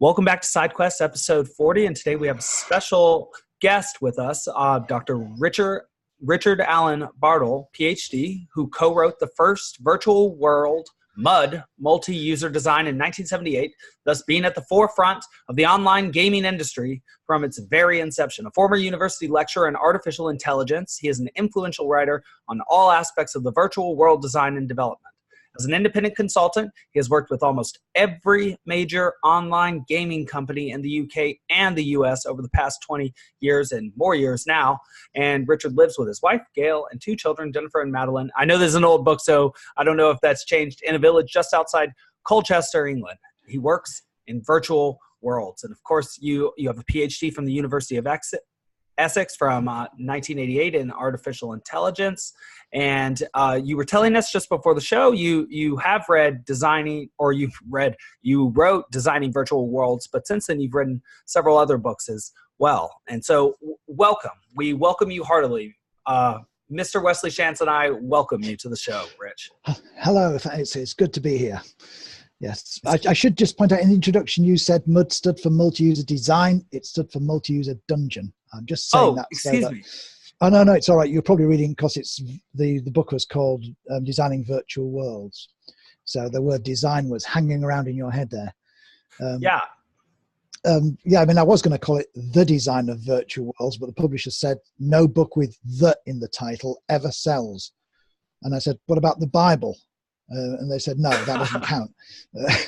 Welcome back to SideQuest episode 40, and today we have a special guest with us, Dr. Richard Allen Bartle, PhD, who co-wrote the first virtual world MUD multi-user design in 1978, thus being at the forefront of the online gaming industry from its very inception. A former university lecturer in artificial intelligence, he is an influential writer on all aspects of the virtual world design and development. As an independent consultant, he has worked with almost every major online gaming company in the UK and the US over the past 20 years and more years now. And Richard lives with his wife, Gail, and two children, Jennifer and Madeline. I know this is an old book, so I don't know if that's changed, in a village just outside Colchester, England. He works in virtual worlds. And of course, you have a PhD from the University of Essex from 1988 in artificial intelligence. And you were telling us just before the show, you have read designing, or you wrote Designing Virtual Worlds, but since then you've written several other books as well. And so welcome. We welcome you heartily. Mr. Wes Schantz and I welcome you to the show, Rich. Hello, it's good to be here. Yes, I should just point out in the introduction, you said MUD stood for multi-user design. It stood for multi-user dungeon. I'm just saying that. Excuse me. Oh, no, it's all right. You're probably reading because it's the book was called Designing Virtual Worlds. So the word design was hanging around in your head there. Yeah, I mean, I was going to call it The Design of Virtual Worlds, but the publisher said no book with "the" in the title ever sells. And I said, what about the Bible? And they said, no, that doesn't count.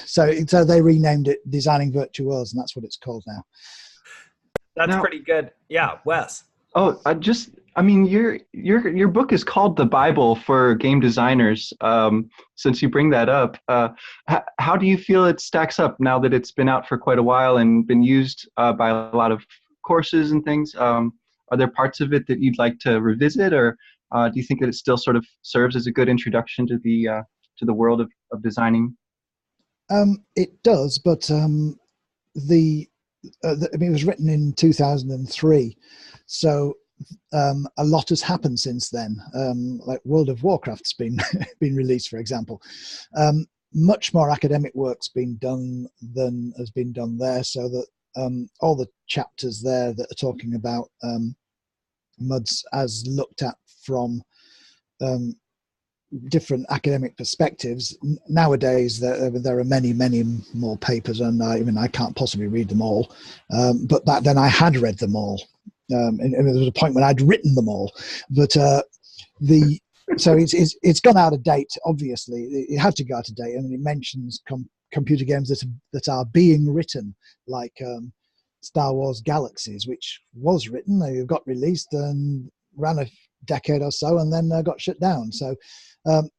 So they renamed it Designing Virtual Worlds, and that's what it's called now. That's pretty good. Yeah, Wes. Oh, your book is called The Bible for Game Designers. Since you bring that up, how do you feel it stacks up now that it's been out for quite a while and been used by a lot of courses and things? Are there parts of it that you'd like to revisit, or do you think that it still sort of serves as a good introduction to the world of designing? It does, but it was written in 2003, so a lot has happened since then. Like World of Warcraft's been been released, for example. Much more academic work's been done than has been done there, so that all the chapters there that are talking about MUDs as looked at from different academic perspectives. Nowadays there are many more papers, and I can't possibly read them all, but back then I had read them all, and there was a point when I'd written them all, but so it's gone out of date. Obviously it had to go out of date. I mean, it mentions computer games that are being written, like Star Wars Galaxies, which was written, they got released and ran a decade or so and then got shut down. So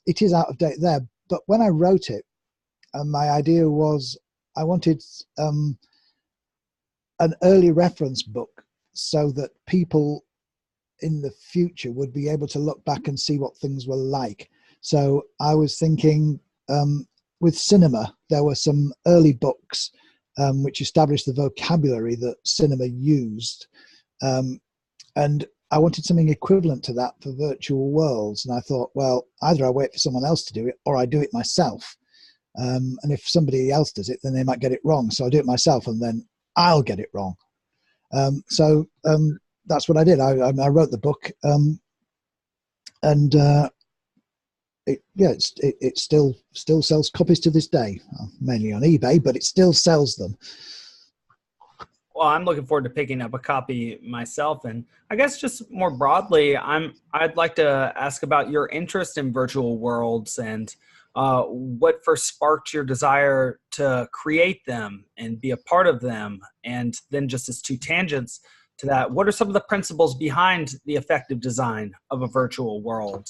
it is out of date there. But when I wrote it, my idea was I wanted an early reference book so that people in the future would be able to look back and see what things were like. So I was thinking with cinema, there were some early books which established the vocabulary that cinema used. And I wanted something equivalent to that for virtual worlds. And I thought, well, either I wait for someone else to do it or I do it myself. And if somebody else does it, then they might get it wrong. So I do it myself and then I'll get it wrong. So that's what I did. I wrote the book, and it still sells copies to this day, mainly on eBay, but it still sells them. Well, I'm looking forward to picking up a copy myself. And I guess just more broadly, I'd like to ask about your interest in virtual worlds and what first sparked your desire to create them and be a part of them. And then just as two tangents to that, what are some of the principles behind the effective design of a virtual world?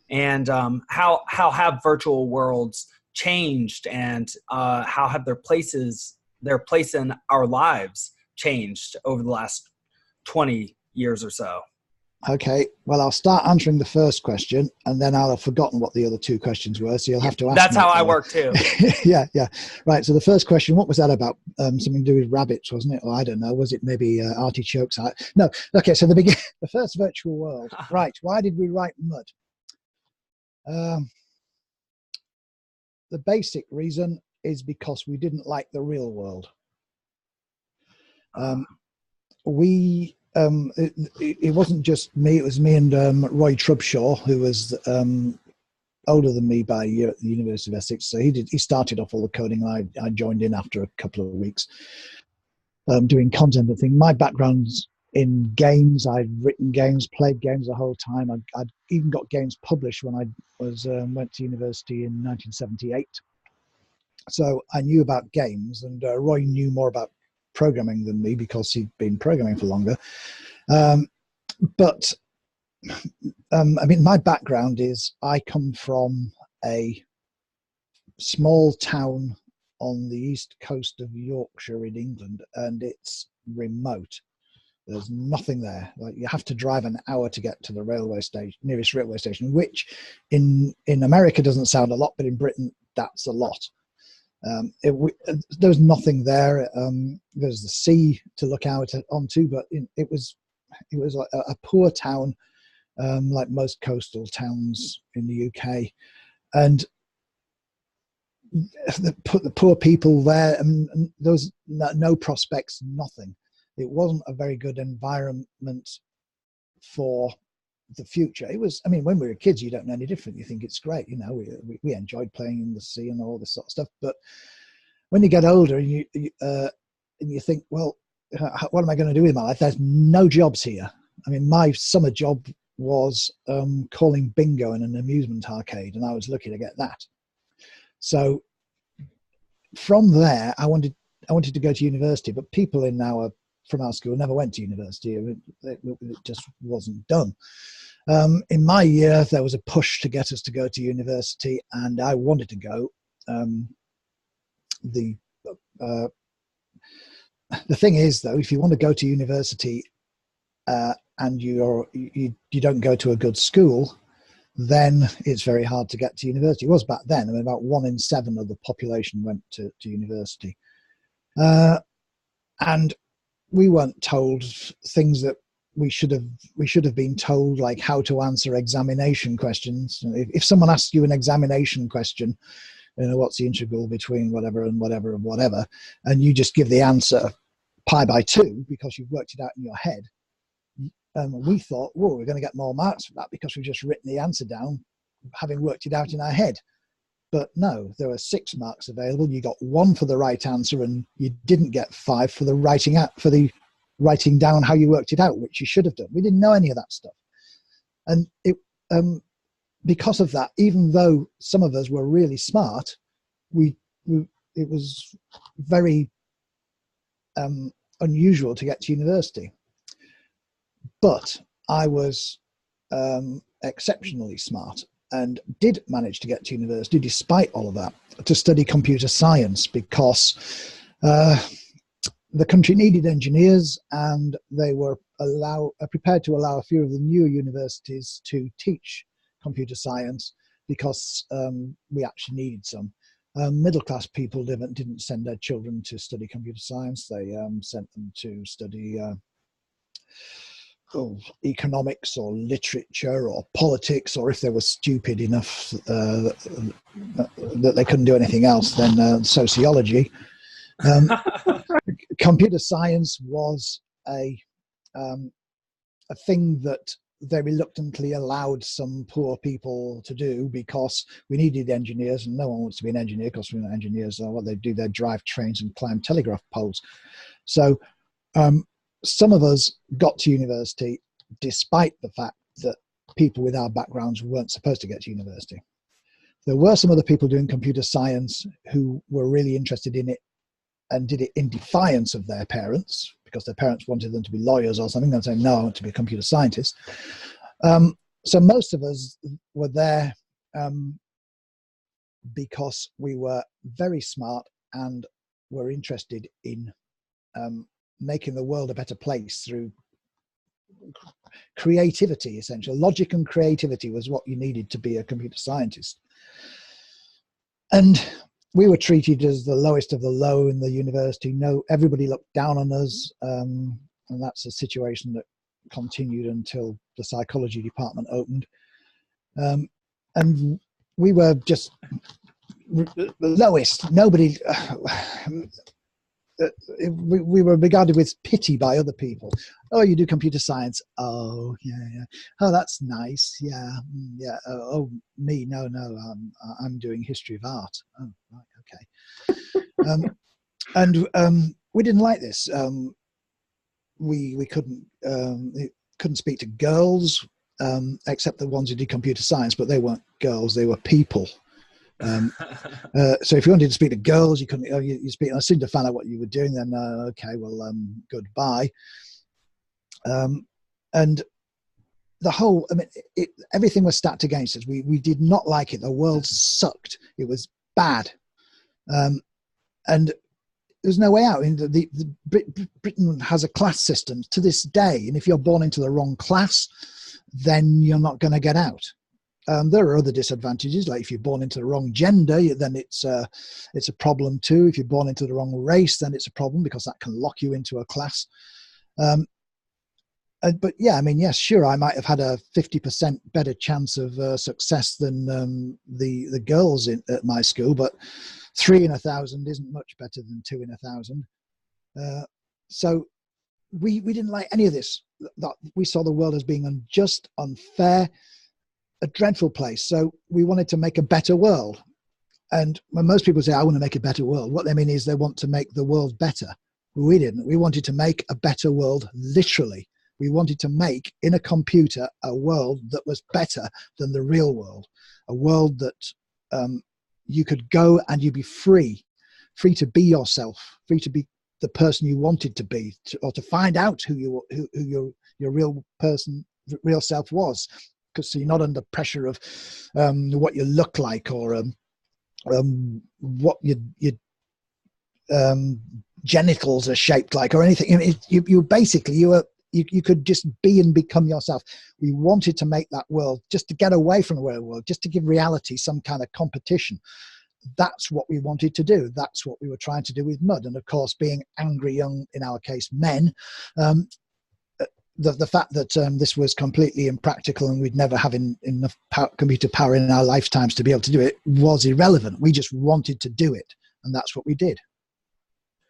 And how have virtual worlds changed, and how have their place in our lives changed over the last 20 years or so? Okay, well, I'll start answering the first question, and then I'll have forgotten what the other two questions were, so you'll have to ask That's me. how I work too. Yeah. Right, so the first question, what was that about? Something to do with rabbits, wasn't it? Or I don't know, was it maybe artichokes? No, okay, so the first virtual world. Right, why did we write MUD? The basic reason is because we didn't like the real world. It wasn't just me, it was me and Roy Trubshaw, who was older than me by a year at the University of Essex. So he started off all the coding, and I joined in after a couple of weeks, doing content and things. My background's in games. I'd written games, played games the whole time. I'd even got games published when I went to university in 1978. So I knew about games, and Roy knew more about programming than me because he'd been programming for longer. But I mean, my background is I come from a small town on the east coast of Yorkshire in England, and it's remote. There's nothing there. Like, you have to drive an hour to get to the railway station, nearest railway station, which in America doesn't sound a lot, but in Britain that's a lot. There's nothing there. There's the sea to look out onto, but it was a poor town, like most coastal towns in the UK, and the poor people there. And there was no prospects, nothing. It wasn't a very good environment for the future. It was, I mean, when we were kids, you don't know any different. You think it's great, you know. We enjoyed playing in the sea and all this sort of stuff. But when you get older, and you think, well, what am I going to do with my life? There's no jobs here. I mean, my summer job was calling bingo in an amusement arcade, and I was lucky to get that. So from there, I wanted to go to university, but people from our school never went to university. It just wasn't done. In my year, there was a push to get us to go to university, and I wanted to go. The thing is, though, if you want to go to university and you don't go to a good school, then it's very hard to get to university. It was back then. I mean, about 1 in 7 of the population went to university, and we weren't told things that we should have been told, like how to answer examination questions. If someone asks you an examination question, you know, what's the integral between whatever and whatever and whatever, and you just give the answer pi by 2 because you've worked it out in your head. We thought, whoa, we're going to get more marks for that because we've just written the answer down, having worked it out in our head. But no, there were 6 marks available. You got 1 for the right answer, and you didn't get 5 for the writing down how you worked it out, which you should have done. We didn't know any of that stuff, and because of that, even though some of us were really smart, it was very unusual to get to university. But I was exceptionally smart and did manage to get to university despite all of that, to study computer science, because the country needed engineers, and they were prepared to allow a few of the newer universities to teach computer science because we actually needed some. Middle-class people didn't send their children to study computer science. They sent them to study economics or literature or politics, or if they were stupid enough that they couldn't do anything else, then sociology. Computer science was a thing that they reluctantly allowed some poor people to do because we needed engineers, and no one wants to be an engineer because we're not engineers. What they do, they drive trains and climb telegraph poles. So some of us got to university despite the fact that people with our backgrounds weren't supposed to get to university. There were some other people doing computer science who were really interested in it and did it in defiance of their parents, because their parents wanted them to be lawyers or something, and saying, no, I want to be a computer scientist. So most of us were there because we were very smart and were interested in making the world a better place through creativity, essentially. Logic and creativity was what you needed to be a computer scientist. And we were treated as the lowest of the low in the university. No, everybody looked down on us, and that's a situation that continued until the psychology department opened. And we were just the lowest. Nobody. we were regarded with pity by other people. Oh, you do computer science? Oh, yeah. Oh, that's nice. Yeah, yeah. Oh, me? No. I'm doing history of art. Oh, right, okay. And we didn't like this. We couldn't speak to girls, except the ones who did computer science, but they weren't girls; they were people. So if you wanted to speak to girls, you couldn't. You speak. As soon as I found out what you were doing, then okay, well, goodbye. And the whole, I mean, everything was stacked against us. We did not like it. The world sucked. It was bad, and there's no way out. I mean, Britain has a class system to this day, and if you're born into the wrong class, then you're not going to get out. There are other disadvantages, like if you're born into the wrong gender, then it's a problem too. If you're born into the wrong race, then it's a problem because that can lock you into a class. But yeah, I mean, yes, sure, I might have had a 50% better chance of success than the girls at my school, but 3 in 1,000 isn't much better than 2 in 1,000. So we didn't like any of this. That we saw the world as being unjust, unfair, a dreadful place. So we wanted to make a better world. And when most people say, I want to make a better world, what they mean is they want to make the world better. We didn't. We wanted to make a better world, literally. We wanted to make, in a computer, a world that was better than the real world. A world that you could go and you'd be free to be yourself, free to be the person you wanted to be, or to find out who your real self was. Because you're not under pressure of what you look like or what your genitals are shaped like or anything. I mean, you could just be and become yourself. We wanted to make that world just to get away from the real world, just to give reality some kind of competition. That's what we wanted to do. That's what we were trying to do with Mud. And of course, being angry young, in our case, men, the fact that this was completely impractical and we'd never have enough computer power in our lifetimes to be able to do it was irrelevant. We just wanted to do it, and that's what we did.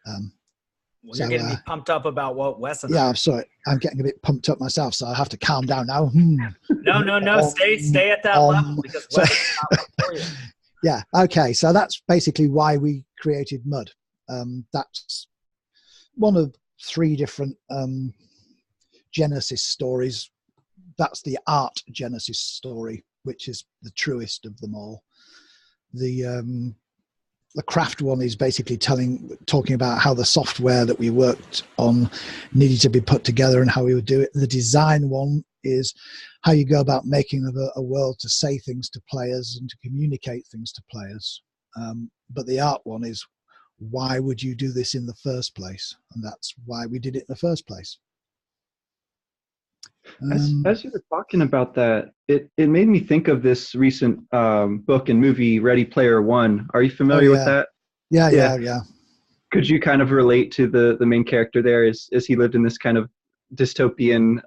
Well, you're getting me pumped up about what Wes and I... I'm sorry. I'm getting a bit pumped up myself, so I have to calm down now. No. Stay at that level because Wes is not for you. Yeah, okay. So that's basically why we created Mud. That's one of 3 different Genesis stories. That's the art Genesis story, which is the truest of them all. The craft one is basically talking about how the software that we worked on needed to be put together and how we would do it. The design one is how you go about making a world to say things to players and to communicate things to players. But the art one is, why would you do this in the first place? And that's why we did it in the first place. As you were talking about that, it made me think of this recent book and movie, Ready Player One. Are you familiar with that? Yeah. Could you kind of relate to the main character there as he lived in this kind of dystopian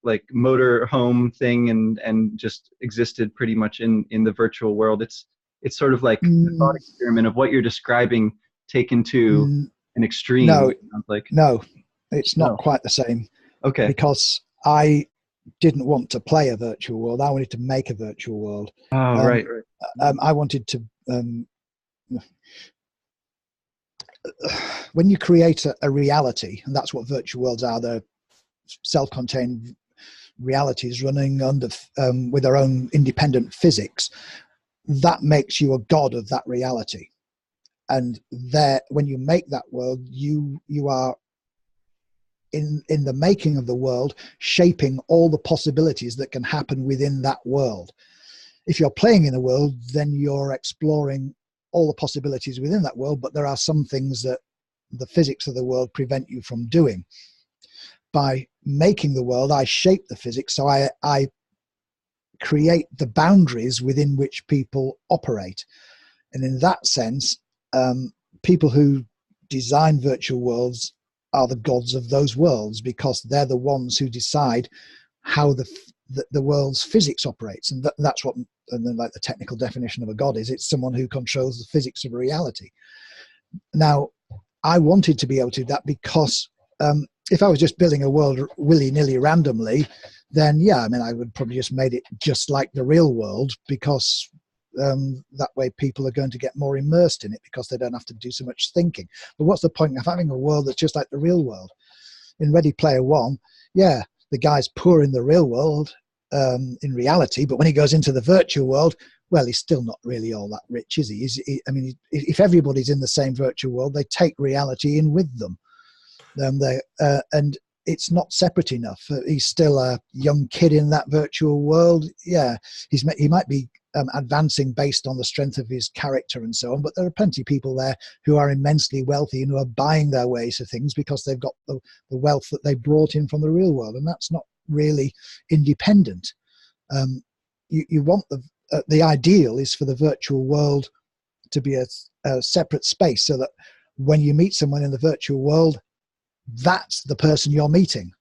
like motor home thing and just existed pretty much in the virtual world? It's sort of like a thought experiment of what you're describing taken to an extreme. No, it sounds like. No, it's not quite the same. Okay. Because I didn't want to play a virtual world. I wanted to make a virtual world. Oh, right. I wanted to... when you create a reality, and that's what virtual worlds are, they're self-contained realities running under with their own independent physics, that makes you a god of that reality. And there, when you make that world, you are in the making of the world, shaping all the possibilities that can happen within that world. If you're playing in a world, then you're exploring all the possibilities within that world, but there are some things that the physics of the world prevent you from doing. By making the world, I shape the physics, so I create the boundaries within which people operate. And in that sense, people who design virtual worlds are the gods of those worlds, because they're the ones who decide how the world's physics operates. And that's what, and then like the technical definition of a god is, it's someone who controls the physics of reality. Now, I wanted to be able to do that because if I was just building a world willy-nilly randomly, then yeah, I mean, I would probably just made it just like the real world, because that way people are going to get more immersed in it because they don't have to do so much thinking. But what's the point of having a world that's just like the real world? In Ready Player One, yeah, the guy's poor in the real world, in reality, but when he goes into the virtual world, well, he's still not really all that rich, is he? I mean, if everybody's in the same virtual world, they take reality in with them. And it's not separate enough. He's still a young kid in that virtual world. Yeah, he might be advancing based on the strength of his character and so on, but there are plenty of people there who are immensely wealthy and who are buying their way to things because they've got the wealth that they brought in from the real world, and that's not really independent. You want the ideal is for the virtual world to be a separate space, so that when you meet someone in the virtual world, that's the person you're meeting.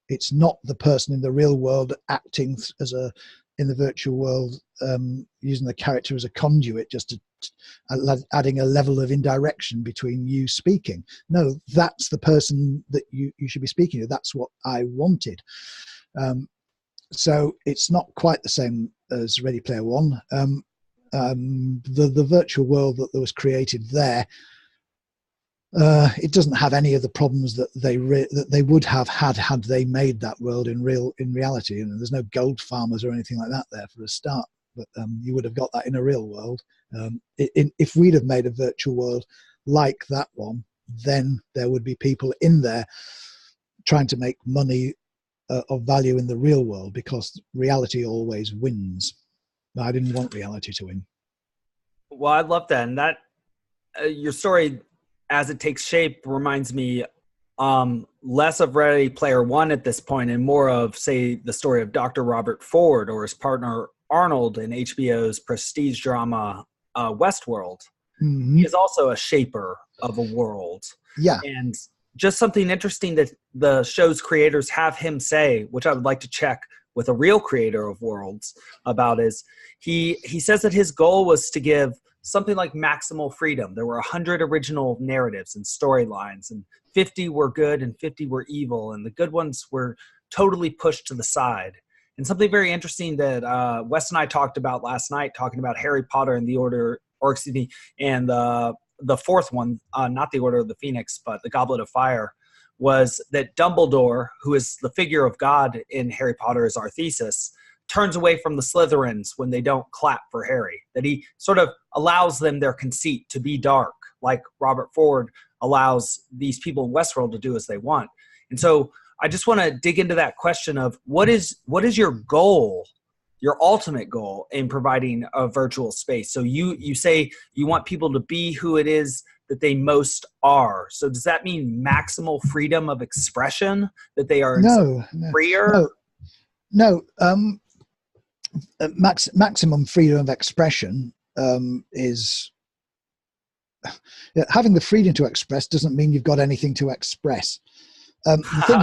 It's not the person in the real world acting in the virtual world, using the character as a conduit, just adding a level of indirection between you speaking. No, that's the person that you should be speaking to. That's what I wanted. So it's not quite the same as Ready Player One. The virtual world that was created there, it doesn't have any of the problems that they would have had they made that world in reality. And there's no gold farmers or anything like that there for a start. But you would have got that in a real world. If we'd have made a virtual world like that one, then there would be people in there trying to make money of value in the real world, because reality always wins. I didn't want reality to win. Well, I love that. And that your story, as it takes shape, reminds me less of Ready Player One at this point and more of, say, the story of Dr. Robert Ford or his partner Arnold in HBO's prestige drama Westworld. Mm-hmm. He is also a shaper of a world. Yeah. And just something interesting that the show's creators have him say, which I would like to check with a real creator of worlds about, is he says that his goal was to give something like maximal freedom. There were 100 original narratives and storylines, and 50 were good and 50 were evil, and the good ones were totally pushed to the side. And something very interesting that Wes and I talked about last night, talking about Harry Potter and the Order, or excuse me, and the fourth one, not the Order of the Phoenix, but the Goblet of Fire, was that Dumbledore, who is the figure of God in Harry Potter, is our thesis, turns away from the Slytherins when they don't clap for Harry, that he sort of allows them their conceit to be dark, like Robert Ford allows these people in Westworld to do as they want. And so I just want to dig into that question of what is your goal, your ultimate goal in providing a virtual space? So you say you want people to be who it is that they most are. So does that mean maximal freedom of expression, that they are freer? No. Maximum freedom of expression is having the freedom to express doesn't mean you've got anything to express. The thing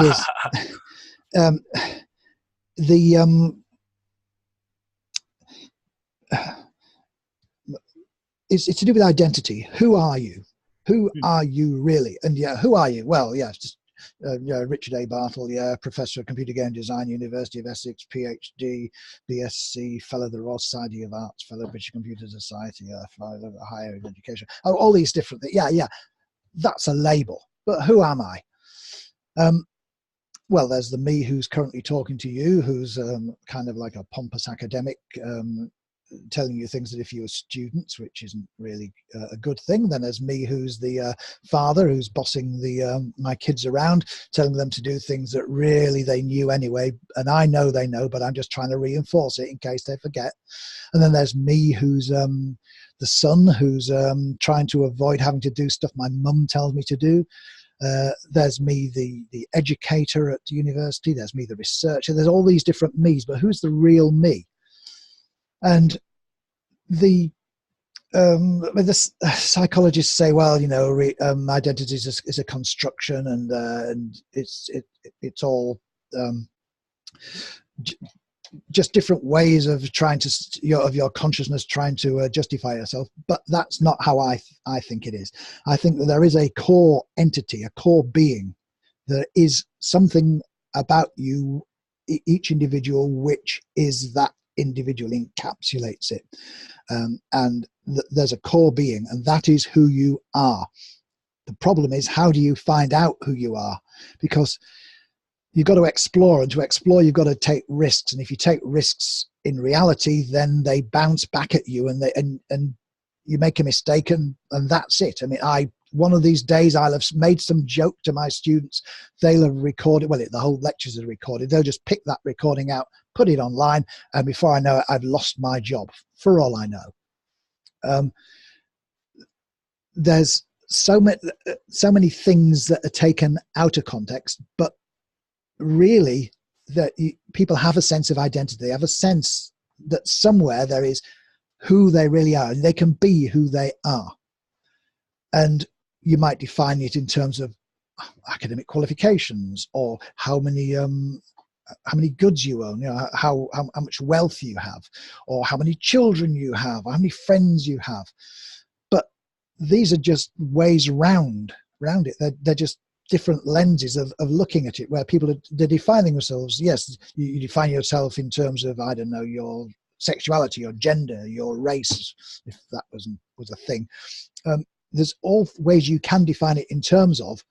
is, it's to do with identity. Who are you? Who are you really? And yeah, who are you? Well, yeah, it's just Richard A. Bartle, Professor of Computer Game Design, University of Essex, PhD, BSc, Fellow of the Royal Society of Arts, Fellow of British Computer Society, Fellow of Higher Education. Oh, all these different things. Yeah, that's a label. But who am I? Well, there's the me who's currently talking to you, who's kind of like a pompous academic, telling you things that if you were students, which isn't really a good thing. Then there's me, who's the father, who's bossing my kids around, telling them to do things that really they knew anyway, and I know they know, but I'm just trying to reinforce it in case they forget. And then there's me, who's the son, who's trying to avoid having to do stuff my mum tells me to do. There's me, the educator at university. There's me, the researcher. There's all these different me's, but who's the real me? And the psychologists say, well, identity is a construction, and it's all just different ways of trying to of your consciousness trying to justify yourself. But that's not how I think it is. I think that there is a core entity, a core being. There is something about you, each individual, which is that individual, encapsulates it, and there's a core being, and that is who you are. The problem is, how do you find out who you are? Because you've got to explore, and to explore you've got to take risks, and if you take risks in reality, then they bounce back at you, and you make a mistake, and that's it. I mean, one of these days I'll have made some joke to my students, they'll have recorded, well, the whole lectures are recorded, they'll just pick that recording out, put it online, and before I know it, I've lost my job, for all I know. There's so many things that are taken out of context, but really that people have a sense of identity. They have a sense that somewhere there is who they really are, and they can be who they are. And you might define it in terms of academic qualifications, or how many goods you own, how much wealth you have, or how many children you have, or how many friends you have. But these are just ways around it. They're just different lenses of looking at it, where people they're defining themselves. Yes, you define yourself in terms of, I don't know, your sexuality, your gender, your race, if that was a thing. There's all ways you can define it in terms of,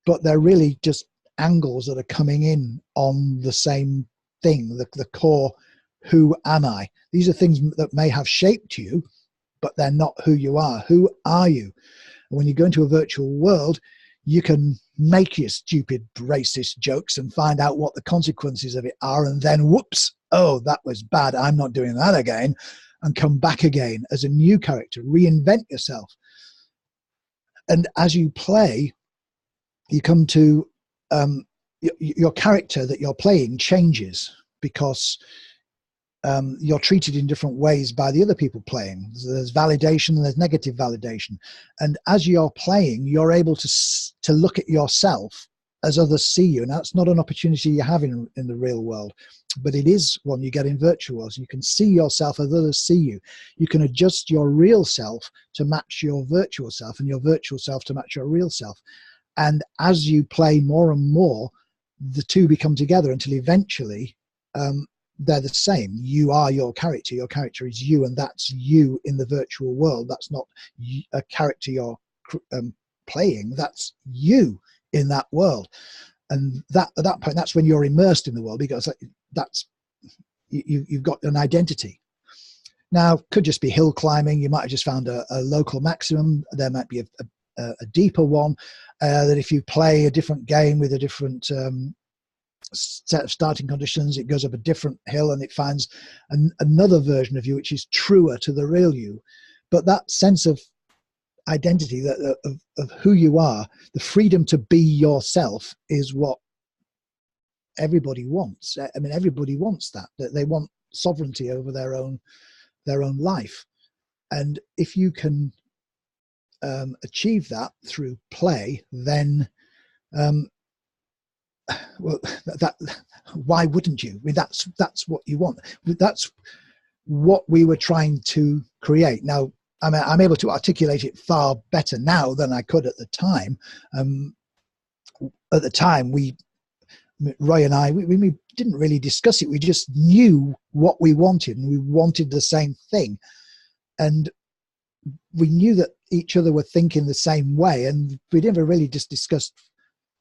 but they're really just angles that are coming in on the same thing, the core, who am I? These are things that may have shaped you, but they're not who you are. Who are you? And when you go into a virtual world, you can make your stupid racist jokes and find out what the consequences of it are, and then whoops, oh, that was bad, I'm not doing that again, and come back again as a new character, reinvent yourself. And as you play, you come to your character that you're playing changes, because you're treated in different ways by the other people playing. So there's validation and there's negative validation. And as you're playing, you're able to look at yourself as others see you. And that's not an opportunity you have in the real world, but it is one you get in virtual worlds. You can see yourself as others see you. You can adjust your real self to match your virtual self, and your virtual self to match your real self. And as you play more and more, the two become together until eventually they're the same. You are your character. Your character is you, and that's you in the virtual world. That's not a character you're playing. That's you in that world. And at that point, that's when you're immersed in the world, because that's you've got an identity. Now, could just be hill climbing. You might have just found a local maximum. There might be a deeper one, that if you play a different game with a different set of starting conditions, it goes up a different hill and it finds another version of you which is truer to the real you. But that sense of identity, of who you are, the freedom to be yourself, is what everybody wants. I mean, everybody wants that they want sovereignty over their own life. And if you can achieve that through play, then well, why wouldn't you? I mean, that's what you want. That's what we were trying to create. Now, I'm able to articulate it far better now than I could at the time. At the time, Roy and I, we didn't really discuss it. We just knew what we wanted, and we wanted the same thing. And we knew that each other were thinking the same way, and we never really just discussed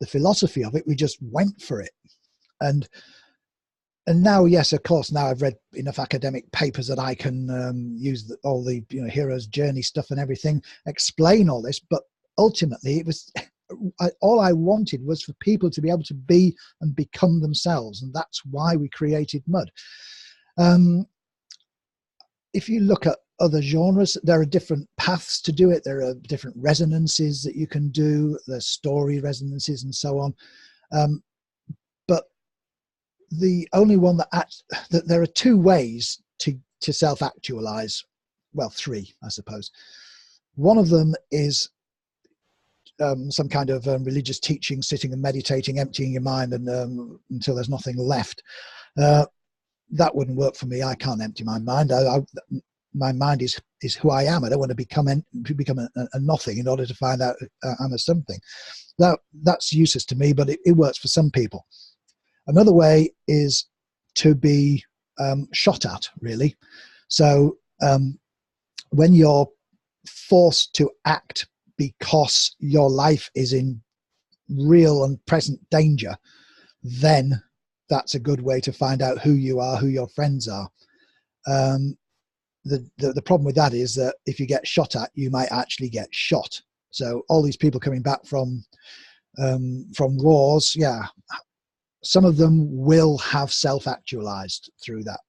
the philosophy of it. We just went for it. And now, yes, of course, now I've read enough academic papers that I can use all the hero's journey stuff and everything, explain all this. But ultimately, it was all I wanted was for people to be able to be and become themselves, and that's why we created Mud. If you look at other genres, there are different paths to do it. There are different resonances that you can do. There's story resonances and so on. But the only one that there are two ways to self-actualize. Well, three, I suppose. One of them is some kind of religious teaching, sitting and meditating, emptying your mind and until there's nothing left. that wouldn't work for me. I can't empty my mind. My mind is who I am. I don't want to become a nothing in order to find out I'm a something. That's useless to me, but it works for some people. Another way is to be shot at, really. So when you're forced to act because your life is in real and present danger, then that's a good way to find out who you are, who your friends are. The problem with that is that if you get shot at, you might actually get shot. So all these people coming back from wars, yeah, some of them will have self-actualized through that.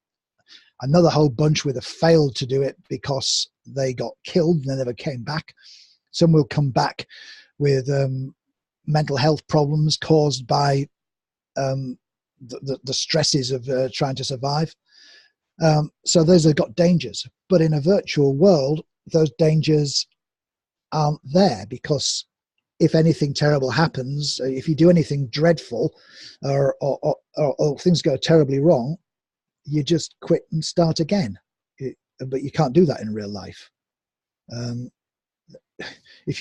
Another whole bunch would have failed to do it because they got killed and they never came back. Some will come back with mental health problems caused by the stresses of trying to survive. So those have got dangers. But in a virtual world, those dangers aren't there, because if anything terrible happens, if you do anything dreadful or things go terribly wrong, you just quit and start again. But you can't do that in real life. If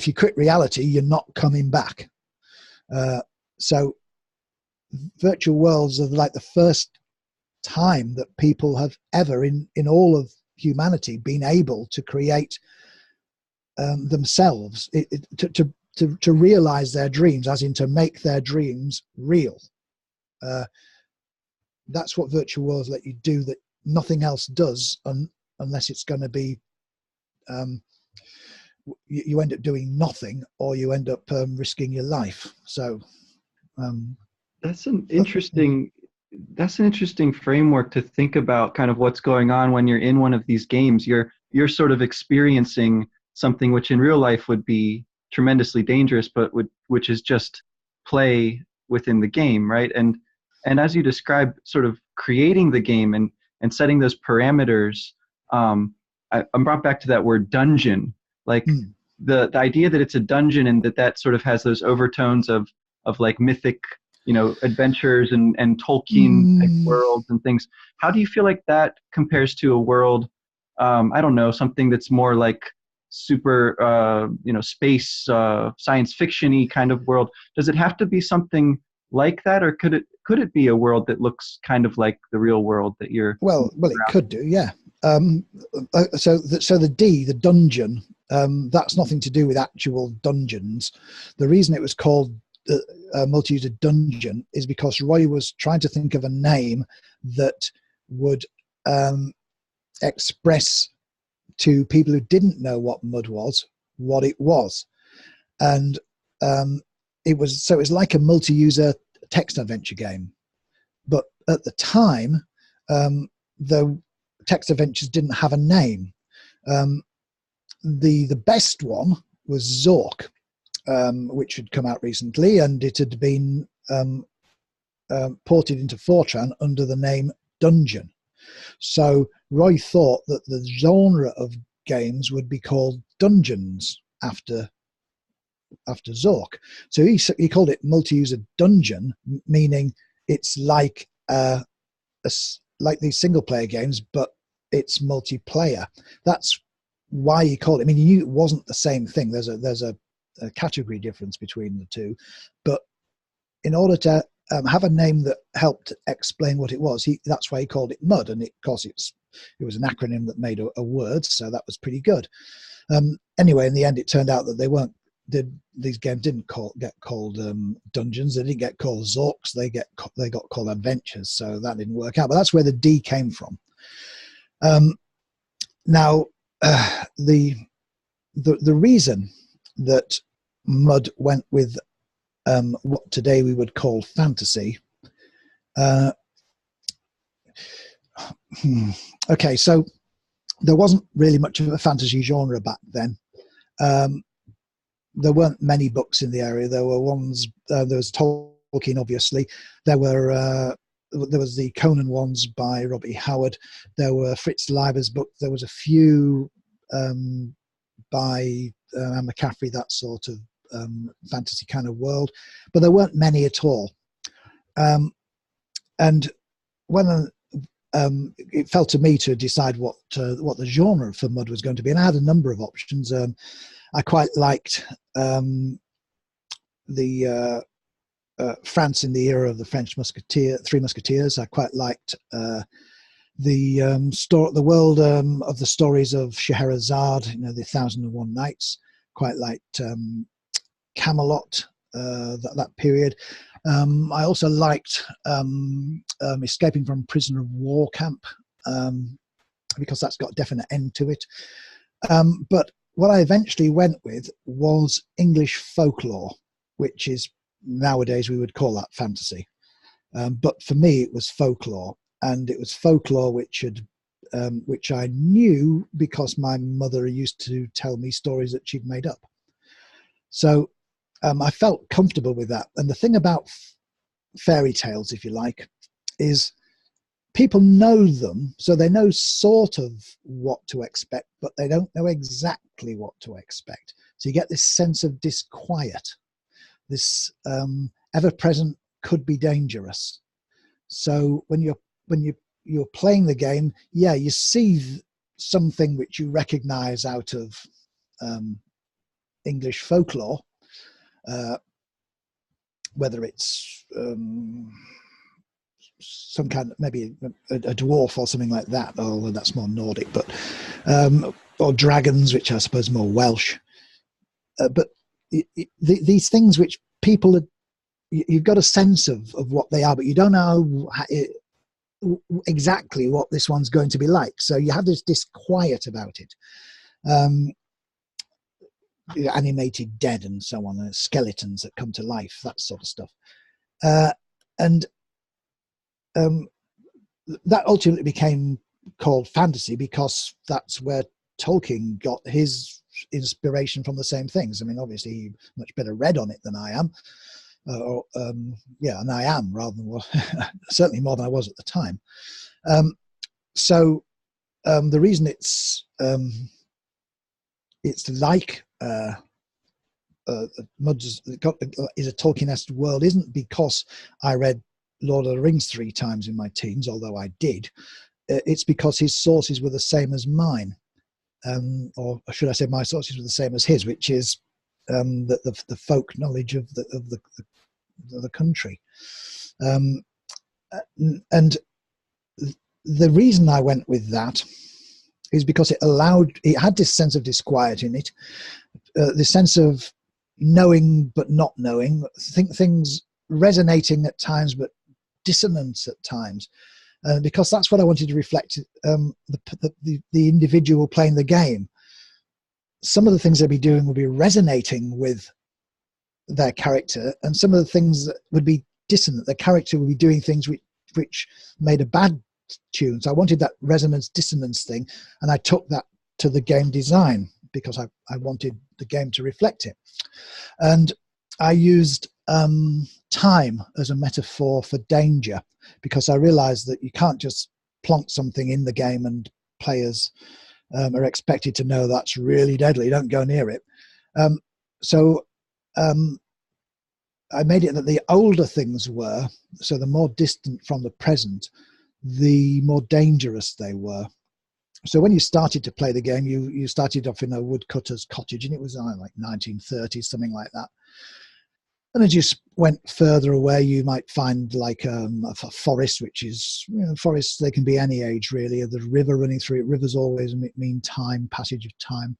you quit reality, you're not coming back. So virtual worlds are like the first time that people have ever in all of humanity been able to create themselves, to realize their dreams, as in to make their dreams real. That's what virtual worlds let you do that nothing else does, unless it's going to be you end up doing nothing, or you end up risking your life. So that's an interesting framework to think about kind of what's going on when you're in one of these games. You're sort of experiencing something which in real life would be tremendously dangerous, but which is just play within the game, right? And as you describe sort of creating the game and setting those parameters, I'm brought back to that word dungeon, like the idea that it's a dungeon and that sort of has those overtones of like mythic, adventures and Tolkien worlds and things. How do you feel like that compares to a world, I don't know, something that's more like super, space, science fiction-y kind of world? Does it have to be something like that, or could it be a world that looks kind of like the real world that you're? Well, it could do, yeah. So the dungeon, that's nothing to do with actual dungeons. The reason it was called multi-user dungeon is because Roy was trying to think of a name that would express to people who didn't know what MUD was what it was, and it was like a multi-user text adventure game. But at the time, the text adventures didn't have a name. The best one was Zork, which had come out recently, and it had been ported into Fortran under the name Dungeon. So Roy thought that the genre of games would be called dungeons after Zork. So he called it multi-user dungeon, meaning it's like like these single player games, but it's multiplayer. That's why he called it. I mean, he knew it wasn't the same thing. There's a category difference between the two, but in order to have a name that helped explain what it was, that's why he called it MUD. And of course, it was an acronym that made a word, so that was pretty good. Anyway, in the end, it turned out that these games didn't get called dungeons. They didn't get called Zorks. They got called adventures. So that didn't work out. But that's where the D came from. Now, the reason that MUD went with what today we would call fantasy. Okay, so there wasn't really much of a fantasy genre back then. There weren't many books in the area. There were ones. There was Tolkien, obviously. There was the Conan ones by Robert E. Howard. There were Fritz Leiber's book. There was a few by Anne McCaffrey, that sort of fantasy kind of world, but there weren't many at all. And when it fell to me to decide what the genre for Mud was going to be, and I had a number of options. I quite liked the France in the era of the French Three Musketeers. I quite liked the world of the stories of Scheherazade, the 1001 Nights. Quite liked Camelot, that period. I also liked Escaping from Prisoner of War Camp, because that's got a definite end to it. But what I eventually went with was English folklore, which is nowadays we would call that fantasy. But for me, it was folklore, and it was folklore which I knew because my mother used to tell me stories that she'd made up. So I felt comfortable with that. And the thing about fairy tales, if you like, is people know them, so they know sort of what to expect, but they don't know exactly what to expect. So you get this sense of disquiet, this ever-present could be dangerous. So when you're playing the game, yeah, you see something which you recognize out of English folklore, whether it's some kind of, maybe a dwarf or something like that, although that's more Nordic, but or dragons, which I suppose are more Welsh. But these things which people you've got a sense of what they are, but you don't know exactly what this one's going to be like. So you have this disquiet about it. Animated dead and so on, skeletons that come to life, that sort of stuff. And that ultimately became called fantasy because that's where Tolkien got his inspiration from, the same things. I mean, obviously, he's much better read on it than I am. And I am, rather than certainly more than I was at the time. So the reason it's like Mud's is a Tolkien-esque world isn't because I read Lord of the Rings 3 times in my teens, although I did. It's because his sources were the same as mine, or should I say, my sources were the same as his, which is the folk knowledge of the country. And the reason I went with that is because it had this sense of disquiet in it, this sense of knowing but not knowing, things resonating at times but dissonance at times, because that's what I wanted to reflect, the individual playing the game. Some of the things they'd be doing would be resonating with their character, and some of the things that would be dissonant. The character would be doing things which made a bad tune. So I wanted that resonance dissonance thing, and I took that to the game design because I wanted the game to reflect it. And I used time as a metaphor for danger, because I realized that you can't just plonk something in the game and players are expected to know that's really deadly, don't go near it. So I made it that the older things were, so the more distant from the present, the more dangerous they were. So when you started to play the game, you started off in a woodcutter's cottage, and it was like 1930s, something like that. And as you went further away, you might find like a forest, which is, forests, they can be any age really. The river running through it. Rivers always mean time, passage of time.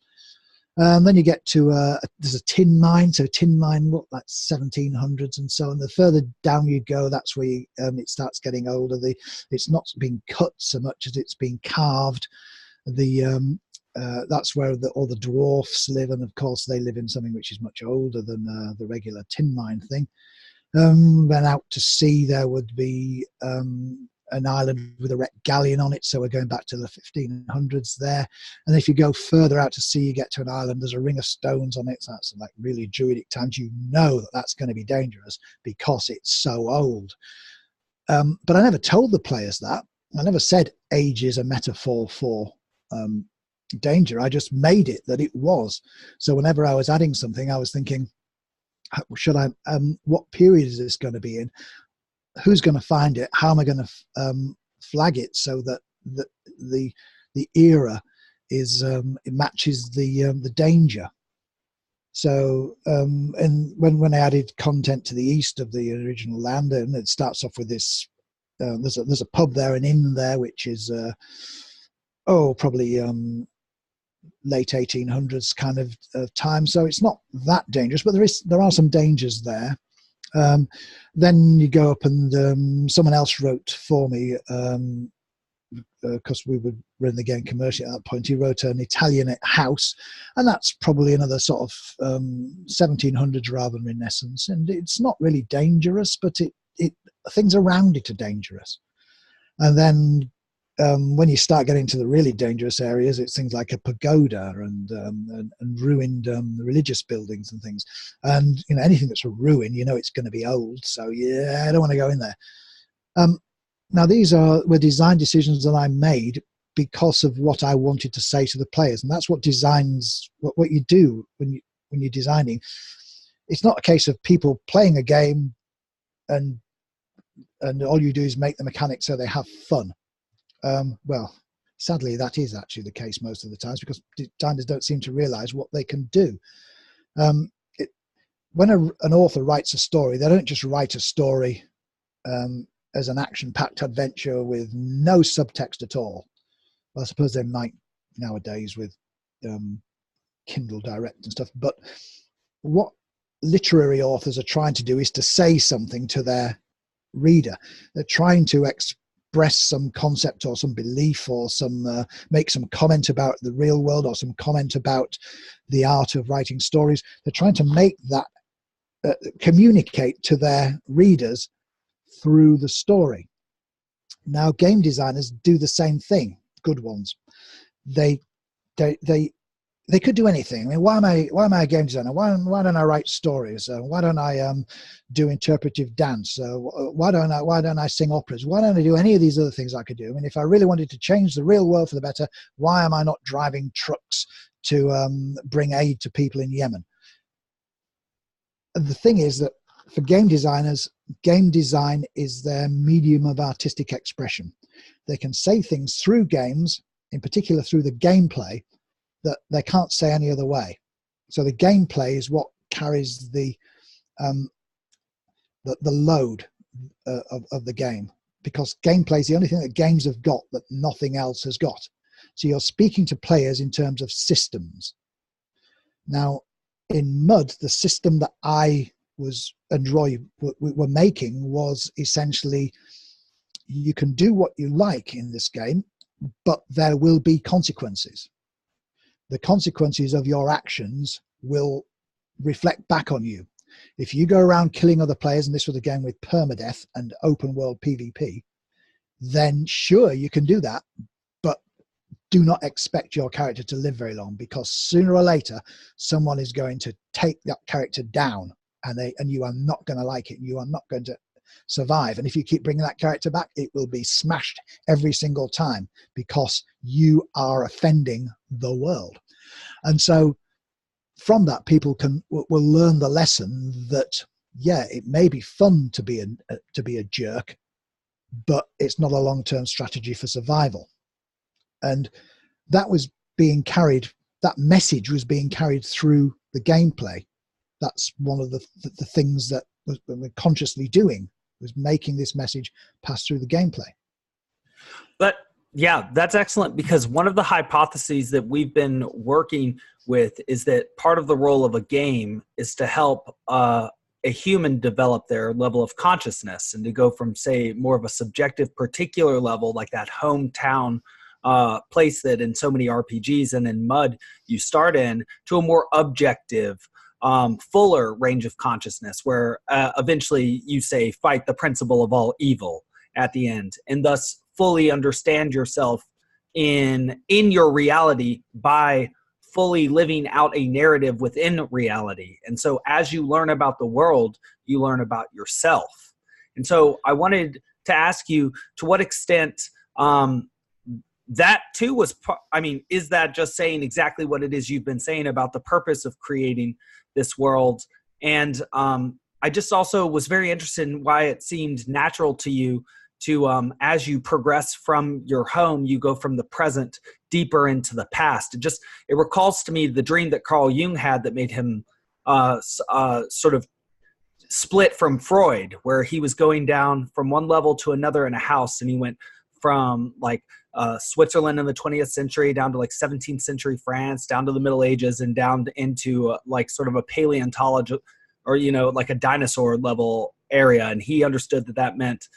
Then you get to there's a tin mine. So tin mine, like 1700s and so on. The further down you go, that's where it starts getting older. It's not being cut so much as it's being carved. That's where all the dwarfs live, and of course they live in something which is much older than the regular tin mine thing. Then out to sea there would be an island with a wrecked galleon on it, so we're going back to the 1500s there. And if you go further out to sea, you get to an island, there's a ring of stones on it, so that's like really Druidic times. You know that that's going to be dangerous because it's so old. But I never told the players that. I never said age is a metaphor for danger. I just made it that it was. So whenever I was adding something, I was thinking, should I what period is this going to be in? who's going to find it? How am I going to flag it so that the era is it matches the danger? So, and when I added content to the east of the original land, and it starts off with this, there's a pub there, an inn there, which is probably late 1800s kind of time. So it's not that dangerous, but there are some dangers there. Then you go up and someone else wrote for me, because we were running the game commercially at that point. He wrote an Italian house, and that's probably another sort of 1700s rather than Renaissance. And it's not really dangerous, but it things around it are dangerous. And then when you start getting to the really dangerous areas, it's things like a pagoda and ruined religious buildings and things. And anything that's a ruin, it's going to be old. So yeah, I don't want to go in there. Now these were design decisions that I made because of what I wanted to say to the players, and that's what what you do when you're designing. It's not a case of people playing a game and all you do is make the mechanics so they have fun. Well, sadly, that is actually the case most of the times, because designers don't seem to realize what they can do. When an author writes a story, they don't just write a story as an action-packed adventure with no subtext at all. Well, I suppose they might nowadays with Kindle Direct and stuff. But what literary authors are trying to do is to say something to their reader. They're trying to express some concept or some belief or make some comment about the real world or some comment about the art of writing stories. They're trying to make that communicate to their readers through the story. Now, game designers do the same thing. Good ones. They could do anything. I mean, why am I a game designer? Why don't I write stories? Why don't I do interpretive dance? Why don't I sing operas? Why don't I do any of these other things I could do? I mean, if I really wanted to change the real world for the better, why am I not driving trucks to bring aid to people in Yemen? And the thing is that for game designers, game design is their medium of artistic expression. They can say things through games, in particular through the gameplay, that they can't say any other way. So the gameplay is what carries the load of the game, because gameplay is the only thing that games have got that nothing else has got. So you're speaking to players in terms of systems. Now, in Mud, the system that I and Roy were making was essentially, you can do what you like in this game, but there will be consequences. The consequences of your actions will reflect back on you. If you go around killing other players, and this was a game with permadeath and open world PvP, then sure, you can do that, but do not expect your character to live very long, because sooner or later, someone is going to take that character down, and you are not going to like it. You are not going to survive. And if you keep bringing that character back, it will be smashed every single time, because you are offending the world. And so from that, people will learn the lesson that, yeah, it may be fun to be a jerk, but it's not a long-term strategy for survival. And that was being carried, that message was being carried through the gameplay. That's one of the things that we're consciously doing, was making this message pass through the gameplay. But yeah, that's excellent, because one of the hypotheses that we've been working with is that part of the role of a game is to help a human develop their level of consciousness, and to go from, say, more of a subjective particular level, like that hometown place that in so many RPGs and in Mud you start in, to a more objective, fuller range of consciousness, where eventually you say, fight the principle of all evil at the end, and thus fully understand yourself in your reality by fully living out a narrative within reality. And so as you learn about the world, you learn about yourself. And so I wanted to ask you, to what extent that too was, is that just saying exactly what it is you've been saying about the purpose of creating this world? And I I just also was very interested in why it seemed natural to you to, as you progress from your home, you go from the present deeper into the past. It recalls to me the dream that Carl Jung had that made him sort of split from Freud, where he was going down from one level to another in a house, and he went from like Switzerland in the 20th century down to like 17th century France, down to the Middle Ages, and down into like sort of a paleontology, or like a dinosaur level area. And he understood that that meant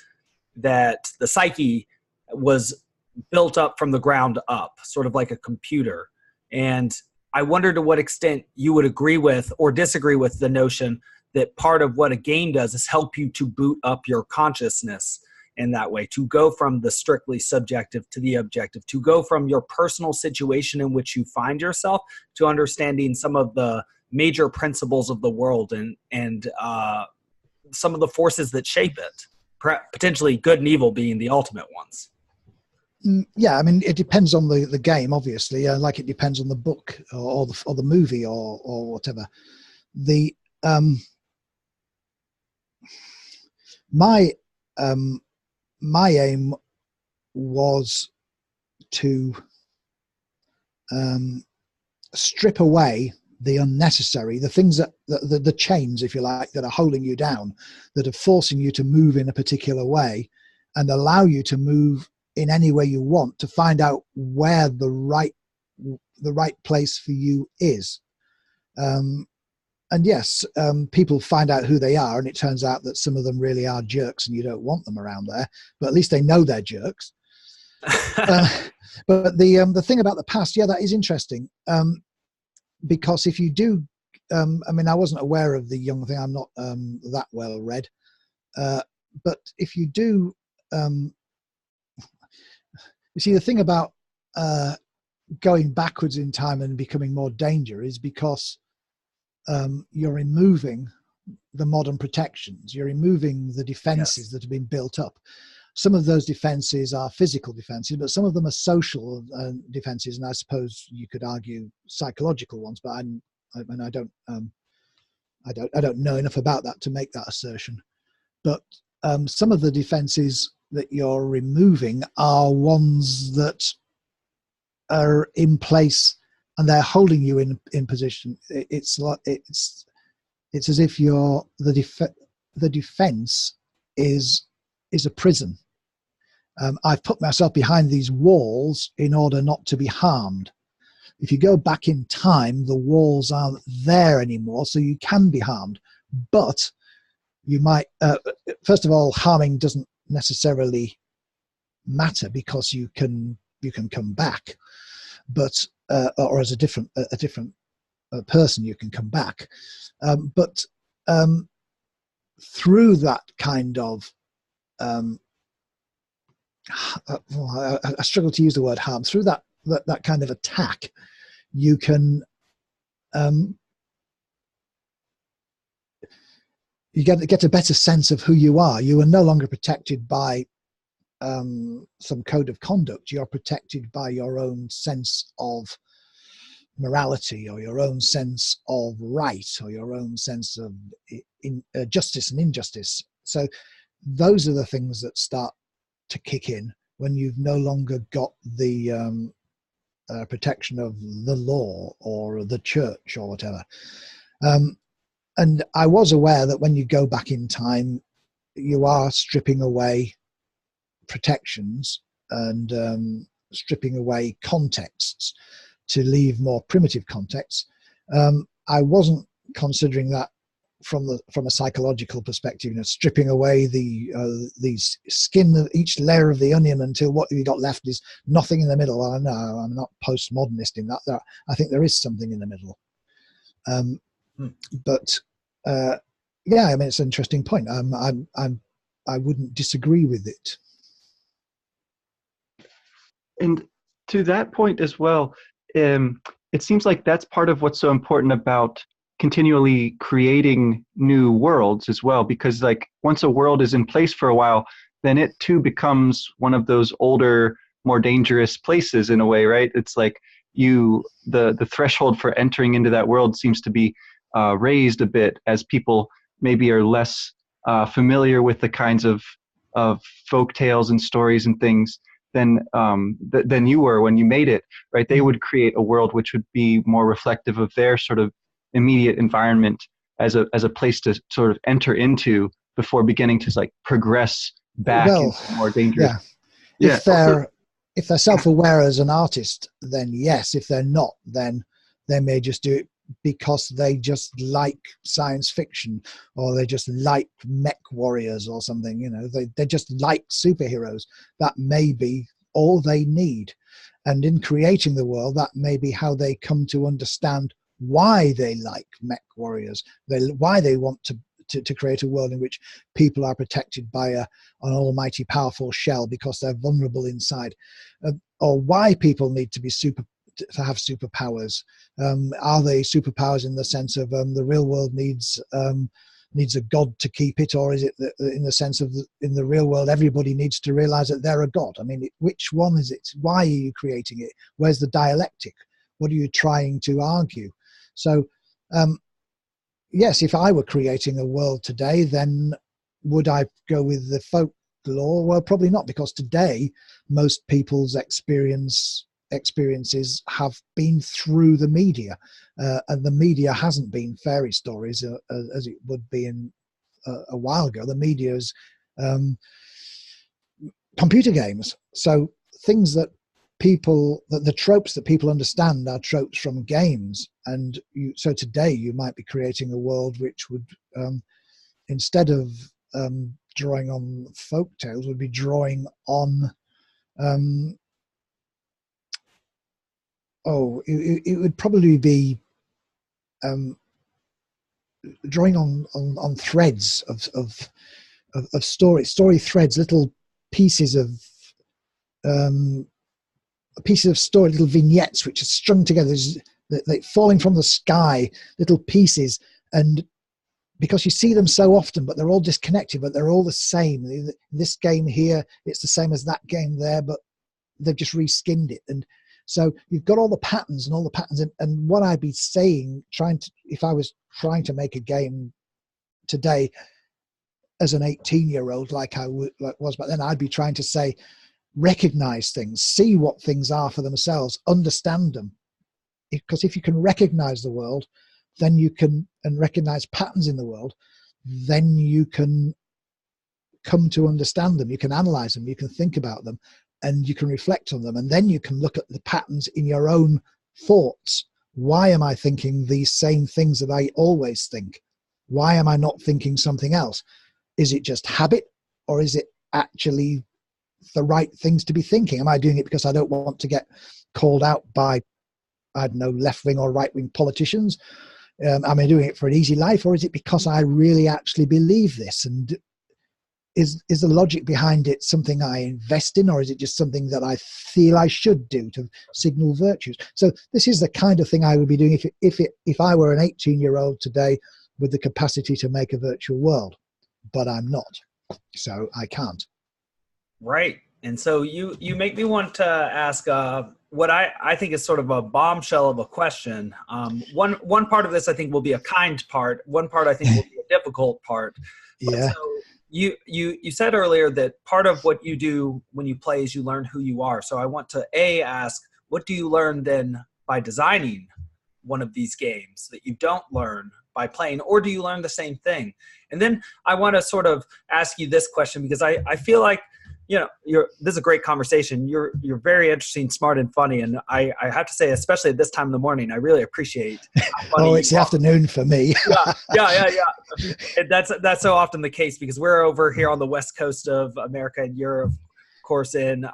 that the psyche was built up from the ground up, sort of like a computer. And I wonder to what extent you would agree with or disagree with the notion that part of what a game does is help you to boot up your consciousness in that way, to go from the strictly subjective to the objective, to go from your personal situation in which you find yourself to understanding some of the major principles of the world and some of the forces that shape it, potentially good and evil being the ultimate ones. Yeah, I mean, it depends on the game, obviously, like it depends on the book or the movie or whatever. My aim was to strip away the unnecessary, the things that the chains, if you like, that are holding you down, that are forcing you to move in a particular way, and allow you to move in any way you want, to find out where the right place for you is. And yes, people find out who they are, and it turns out that some of them really are jerks, and you don't want them around there. But at least they know they're jerks. But the thing about the past, yeah, that is interesting. Because if you do, I mean, I wasn't aware of the Jung thing. I'm not that well read. But if you do, you see, the thing about going backwards in time and becoming more dangerous is because you're removing the modern protections. You're removing the defenses that have been built up. Some of those defenses are physical defenses, but some of them are social defenses, and I suppose you could argue psychological ones. But I don't know enough about that to make that assertion. But some of the defenses that you're removing are ones that are in place, and they're holding you in position. It's as if the defense is a prison. I've put myself behind these walls in order not to be harmed. If you go back in time, the walls aren't there anymore, so you can be harmed. But you might, first of all, harming doesn't necessarily matter because you can come back, but or as a different person you can come back. But through that kind of I struggle to use the word harm. Through that kind of attack, you can you get a better sense of who you are. You are no longer protected by some code of conduct. You're protected by your own sense of morality, or your own sense of right, or your own sense of justice and injustice. So those are the things that start to kick in when you've no longer got the protection of the law or the church or whatever. And I was aware that when you go back in time, you are stripping away protections and stripping away contexts to leave more primitive contexts. I wasn't considering that from a psychological perspective, stripping away the skin of each layer of the onion until what you got left is nothing in the middle. Well, no, I'm not postmodernist in that. I think there is something in the middle. But yeah, I mean, it's an interesting point. I wouldn't disagree with it. And to that point as well, it seems like that's part of what's so important about continually creating new worlds as well, because like once a world is in place for a while, then it too becomes one of those older, more dangerous places in a way, right? It's like the threshold for entering into that world seems to be raised a bit as people maybe are less familiar with the kinds of folk tales and stories and things than you were when you made it, right? They would create a world which would be more reflective of their sort of immediate environment as a place to sort of enter into before beginning to like progress back Well, into more dangerous. yeah. Yeah. If they're self-aware as an artist, then yes. If they're not, then they may just do it because they just like science fiction, or they just like mech warriors or something. You know, they just like superheroes. That may be all they need. And in creating the world, that may be how they come to understand why they like mech warriors, why they want to create a world in which people are protected by an almighty powerful shell because they're vulnerable inside, or why people need to have superpowers. Are they superpowers in the sense of the real world needs a god to keep it, or is it in the sense of in the real world everybody needs to realize that they're a god? I mean, which one is it? Why are you creating it? Where's the dialectic? What are you trying to argue? So yes, if I were creating a world today, then would I go with the folklore? Well, probably not, because today most people's experiences have been through the media, and the media hasn't been fairy stories as it would be in a while ago. The media is computer games. So things that the tropes that people understand are tropes from games. And so today you might be creating a world which would, instead of drawing on folk tales, would be drawing on, it would probably be drawing on threads of story threads, little pieces of story, little vignettes which are strung together, like falling from the sky, little pieces. And because you see them so often, but they're all disconnected, but they're all the same. In this game here, it's the same as that game there, but they've just reskinned it. And so you've got all the patterns. And what I'd be saying, if I was trying to make a game today as an 18-year-old, like I was back then, I'd be trying to say, recognize things, see what things are for themselves, understand them. Because if you can recognize the world, then you can, and recognize patterns in the world, then you can come to understand them. You can analyze them, you can think about them, and you can reflect on them. And then you can look at the patterns in your own thoughts. Why am I thinking these same things that I always think? Why am I not thinking something else? Is it just habit, or is it actually the right things to be thinking? Am I doing it because I don't want to get called out by, I don't know, left-wing or right-wing politicians? Am I doing it for an easy life, or is it because I really actually believe this? And is the logic behind it something I invest in, or is it just something that I feel I should do to signal virtues? So this is the kind of thing I would be doing if I were an 18-year-old today with the capacity to make a virtual world. But I'm not, so I can't. Right. And so you make me want to ask what I think is sort of a bombshell of a question. One part of this I think will be a kind part. One part I think will be a difficult part. Yeah. But so you said earlier that part of what you do when you play is you learn who you are. So I want to ask, what do you learn then by designing one of these games that you don't learn by playing, or do you learn the same thing? And then I want to sort of ask you this question, because I feel like, this is a great conversation. You're very interesting, smart, and funny. And I have to say, especially at this time in the morning, I really appreciate how funny it's the afternoon for me. Yeah. And that's so often the case, because we're over here on the west coast of America, and you're, of course, in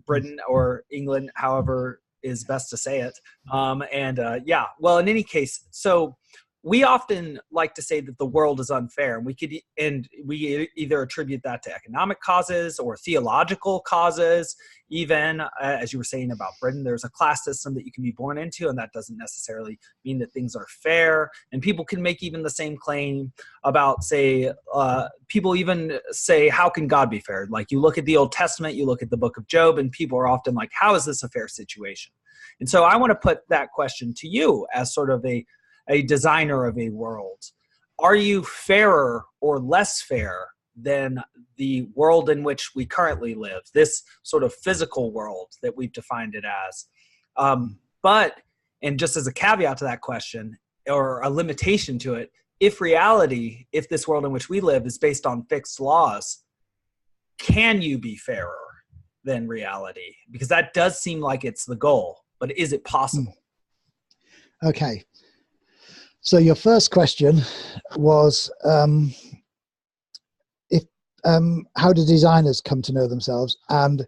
Britain or England, however is best to say it. Well, in any case, so we often like to say that the world is unfair, and we either attribute that to economic causes or theological causes. Even as you were saying about Britain, there's a class system that you can be born into, and that doesn't necessarily mean that things are fair. And people can make even the same claim about, say, people even say, how can God be fair? Like, you look at the Old Testament, you look at the book of Job, and people are often like, how is this a fair situation? And so I want to put that question to you as sort of a designer of a world. are you fairer or less fair than the world in which we currently live, this sort of physical world that we've defined it as? But, and just as a caveat to that question, or a limitation to it, if this world in which we live is based on fixed laws, can you be fairer than reality? Because that does seem like it's the goal, but is it possible? Okay. So your first question was, how do designers come to know themselves? And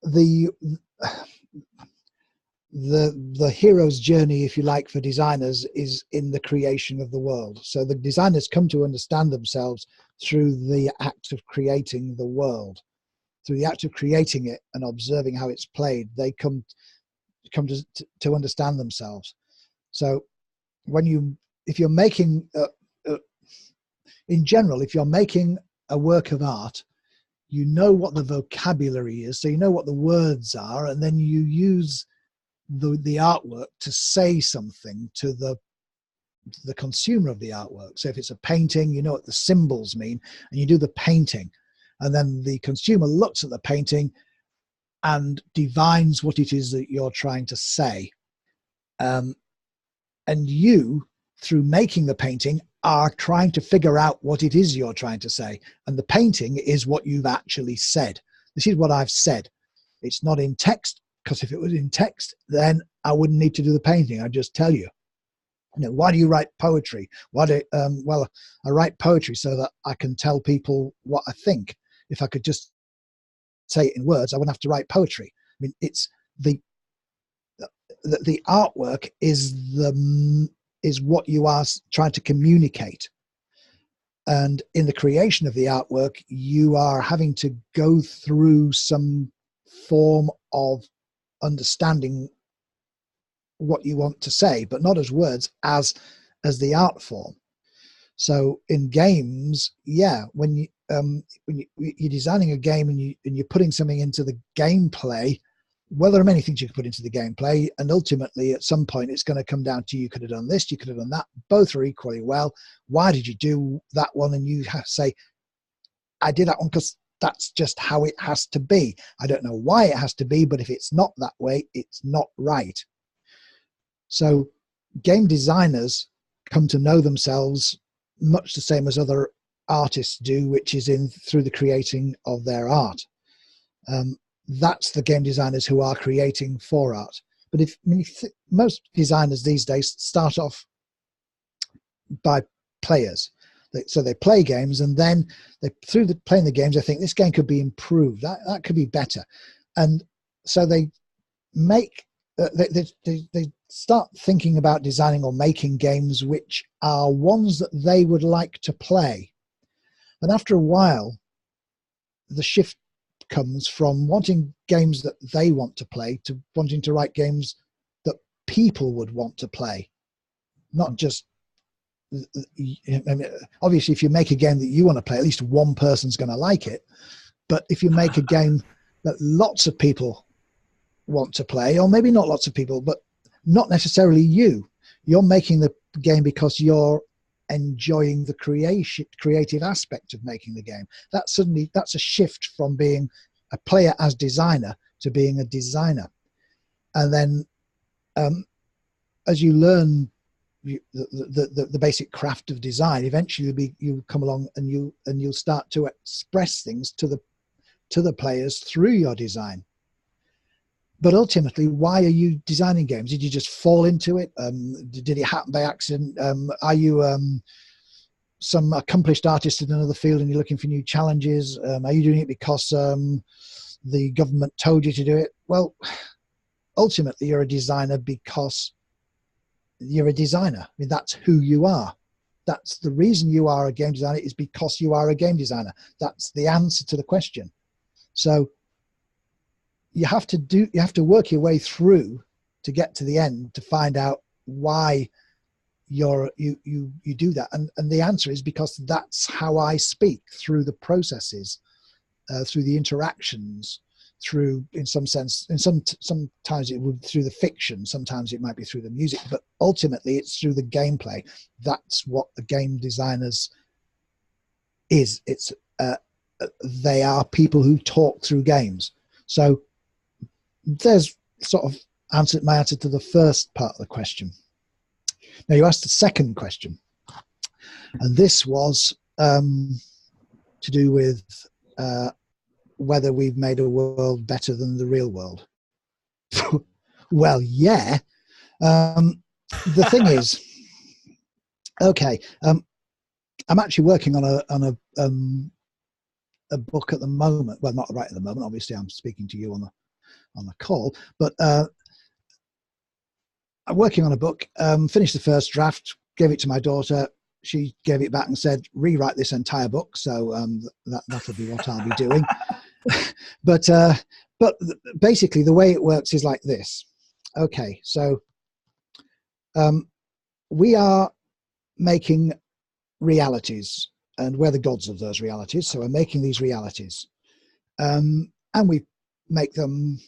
the hero's journey, if you like, for designers is in the creation of the world. So the designers come to understand themselves through the act of creating the world. Through the act of creating it and observing how it's played, they come to understand themselves. So if you're making in general, if you're making a work of art, you know what the vocabulary is, so you know what the words are, and then you use the artwork to say something to the consumer of the artwork. So if it's a painting, you know what the symbols mean, and you do the painting, and then the consumer looks at the painting and divines what it is that you're trying to say. And you, through making the painting, are trying to figure out what it is you're trying to say. And the painting is what you've actually said. This is what I've said. It's not in text, because if it was in text, then I wouldn't need to do the painting. I'd just tell you. Why do you write poetry? Well, I write poetry so that I can tell people what I think. If I could just say it in words, I wouldn't have to write poetry. I mean, it's the artwork is what you are trying to communicate. And in the creation of the artwork, you are having to go through some form of understanding what you want to say, but not as words, as the art form. So in games, when you're designing a game and you're putting something into the gameplay, well, there are many things you can put into the gameplay, and ultimately at some point it's going to come down to, you could have done this, you could have done that, both are equally well. Why did you do that one? And you have to say, I did that one because that's just how it has to be. I don't know why it has to be, but if it's not that way, it's not right. So game designers come to know themselves much the same as other artists do, which is through the creating of their art. That's the game designers who are creating for art. But most designers these days start off by players. So they play games, and then through playing the games, they think this game could be improved. That could be better. And so they make they start thinking about designing or making games which are ones that they would like to play. And after a while, the shift comes from wanting games that they want to play to wanting to write games that people would want to play. Not just, obviously, if you make a game that you want to play, at least one person's going to like it. But if you make a game that lots of people want to play, or maybe not lots of people, but not necessarily you're making the game because you're enjoying the creative aspect of making the game. That's a shift from being a player as designer to being a designer. And then as you learn the basic craft of design, eventually you come along and you'll start to express things to the players through your design. But ultimately, why are you designing games? Did you just fall into it? Did it happen by accident? Are you some accomplished artist in another field and you're looking for new challenges? Are you doing it because the government told you to do it? Well, ultimately, you're a designer because you're a designer. I mean, that's who you are. That's the reason you are a game designer, is because you are a game designer. That's the answer to the question. So you have to work your way through to get to the end to find out why you do that. And the answer is because that's how I speak, through the processes, through the interactions, through, in some sense, sometimes it would through the fiction, sometimes it might be through the music, but ultimately it's through the gameplay. That's what the game designers is. They are people who talk through games. So there's sort of my answer to the first part of the question. Now you asked the second question, and this was to do with whether we've made a world better than the real world. Well, yeah. The thing is, okay, I'm actually working on a book at the moment. Well, not right at the moment. Obviously, I'm speaking to you on the call, but I'm working on a book. Finished the first draft, gave it to my daughter. She gave it back and said, rewrite this entire book. So that'll be what I'll be doing. But basically the way it works is like this. Okay, so we are making realities, and we're the gods of those realities. So we're making these realities, and we make them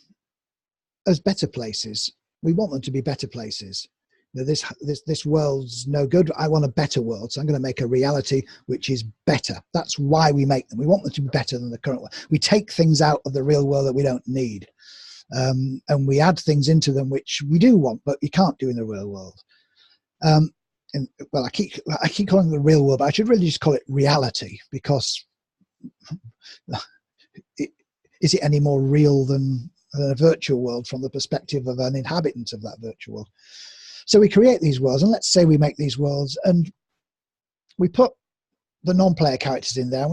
as better places. We want them to be better places. This world's no good. I want a better world, so I'm going to make a reality which is better. That's why we make them. We want them to be better than the current one. We take things out of the real world that we don't need, and we add things into them which we do want, but you can't do in the real world. Well, I keep calling it the real world, but I should really just call it reality, because is it any more real than a virtual world from the perspective of an inhabitant of that virtual world? So we create these worlds, and let's say we make these worlds, and we put the non-player characters in there, and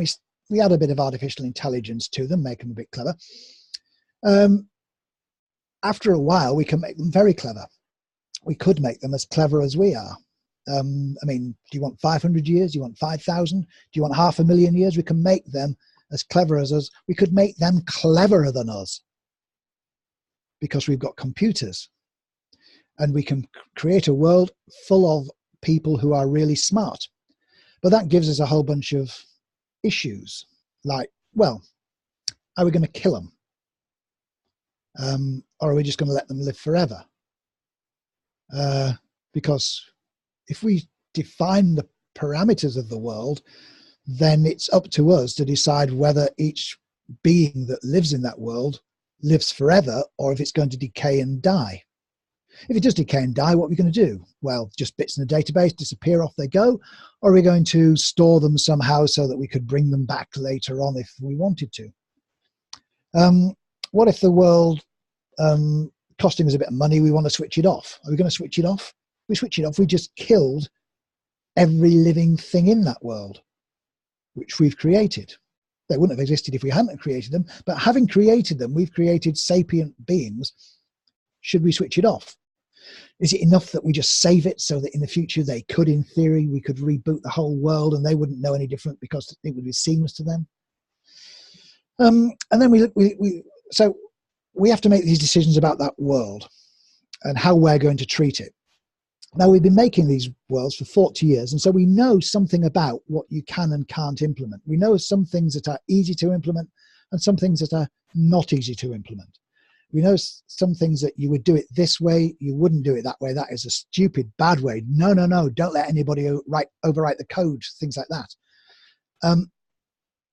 we add a bit of artificial intelligence to them, make them a bit clever. After a while, we can make them very clever. We could make them as clever as we are. I mean, do you want 500 years? Do you want 5,000? Do you want 500,000 years? We can make them as clever as us. We could make them cleverer than us, because we've got computers. And we can create a world full of people who are really smart. But that gives us a whole bunch of issues. Like, well, are we going to kill them? Or are we just going to let them live forever? Because if we define the parameters of the world, then it's up to us to decide whether each being that lives in that world lives forever, or if it's going to decay and die. If it does decay and die, what are we going to do? Well, just bits in the database, disappear, off they go. Or are we going to store them somehow so that we could bring them back later on if we wanted to? What if the world costing us a bit of money, we want to switch it off? Are we going to switch it off? If we switch it off, we just killed every living thing in that world, which we've created. They wouldn't have existed if we hadn't created them, but having created them, we've created sapient beings. Should we switch it off? Is it enough that we just save it so that in the future they could, in theory, we could reboot the whole world and they wouldn't know any different because it would be seamless to them? And then so we have to make these decisions about that world and how we're going to treat it. Now, we've been making these worlds for 40 years, and so we know something about what you can and can't implement. We know some things that are easy to implement and some things that are not easy to implement. We know some things that you would do it this way, you wouldn't do it that way. That is a stupid, bad way. No, don't let anybody overwrite the code, things like that.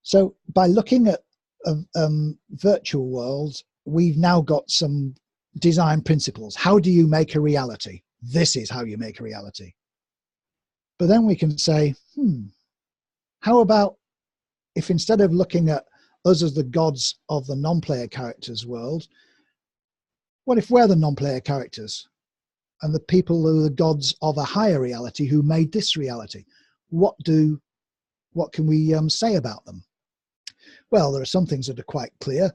So by looking at virtual worlds, we've now got some design principles. How do you make a reality? This is how you make a reality. But then we can say, how about if instead of looking at us as the gods of the non-player characters world, what if we're the non-player characters and the people who are the gods of a higher reality who made this reality? What can we say about them? Well, there are some things that are quite clear.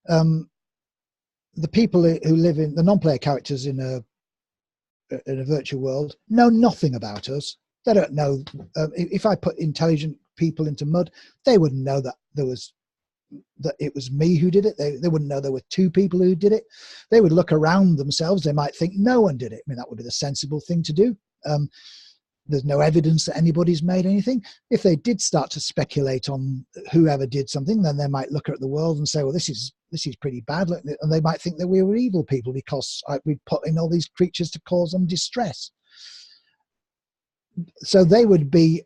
The people who live in the non-player characters in a virtual world know nothing about us. They don't know. If I put intelligent people into mud, they wouldn't know that it was me who did it. They wouldn't know there were two people who did it. They would look around themselves. They might think no one did it. I mean, that would be the sensible thing to do. There's no evidence that anybody's made anything. If they did start to speculate on whoever did something, then they might look at the world and say, well, this is pretty bad. And they might think that we were evil people because we put in all these creatures to cause them distress. So they would be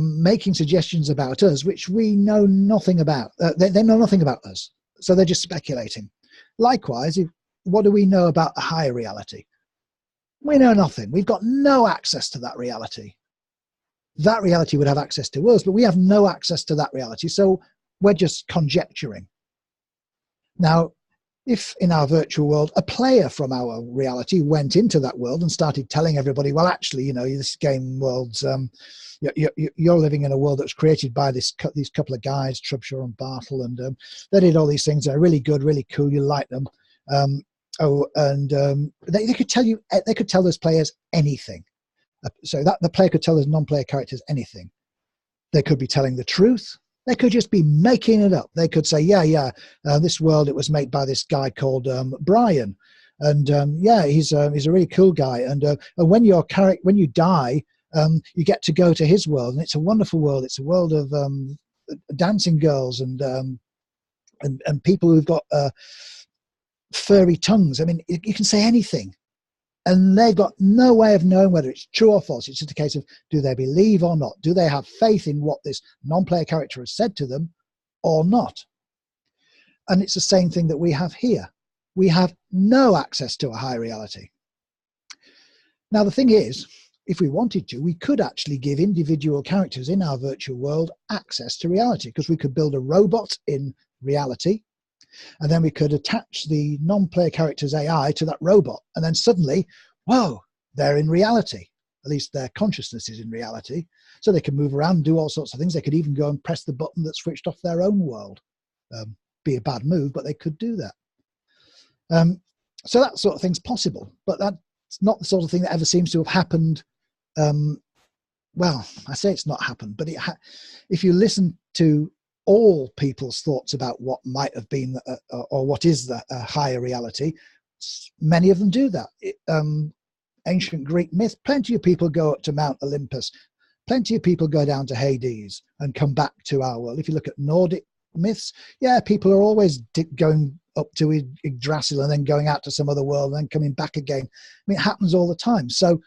making suggestions about us, which we know nothing about. They know nothing about us. So they're just speculating. Likewise, what do we know about a higher reality? We know nothing. We've got no access to that reality. That reality would have access to us, but we have no access to that reality. So we're just conjecturing. Now, if in our virtual world, a player from our reality went into that world and started telling everybody, well, actually, this game world's, you're living in a world that was created by these couple of guys, Trubshaw and Bartle, and they did all these things. They're really good, really cool. You like them. They could tell you, they could tell those players anything. So that the player could tell those non-player characters anything. They could be telling the truth. They could just be making it up. They could say, this world, it was made by this guy called Brian, and he's a really cool guy. And when you die, you get to go to his world, and it's a wonderful world. It's a world of dancing girls and people who've got furry tongues. I mean, you can say anything, and they've got no way of knowing whether it's true or false. It's just a case of, do they believe or not? Do they have faith in what this non-player character has said to them or not? And it's the same thing that we have here. We have no access to a high reality. Now, the thing is, if we wanted to, we could actually give individual characters in our virtual world access to reality, because we could build a robot in reality, and then we could attach the non-player character's AI to that robot, and then suddenly, whoa, they're in reality. At least their consciousness is in reality. So they can move around, do all sorts of things. They could even go and press the button that switched off their own world. Be a bad move, but they could do that. So that sort of thing's possible, but that's not the sort of thing that ever seems to have happened. Well, I say it's not happened, but if you listen to all people's thoughts about what might have been or what is the higher reality, many of them do that. Ancient Greek myth, plenty of people go up to Mount Olympus, plenty of people go down to Hades and come back to our world. If you look at Nordic myths, people are always going up to Yggdrasil and then going out to some other world and then coming back again. I mean, it happens all the time. So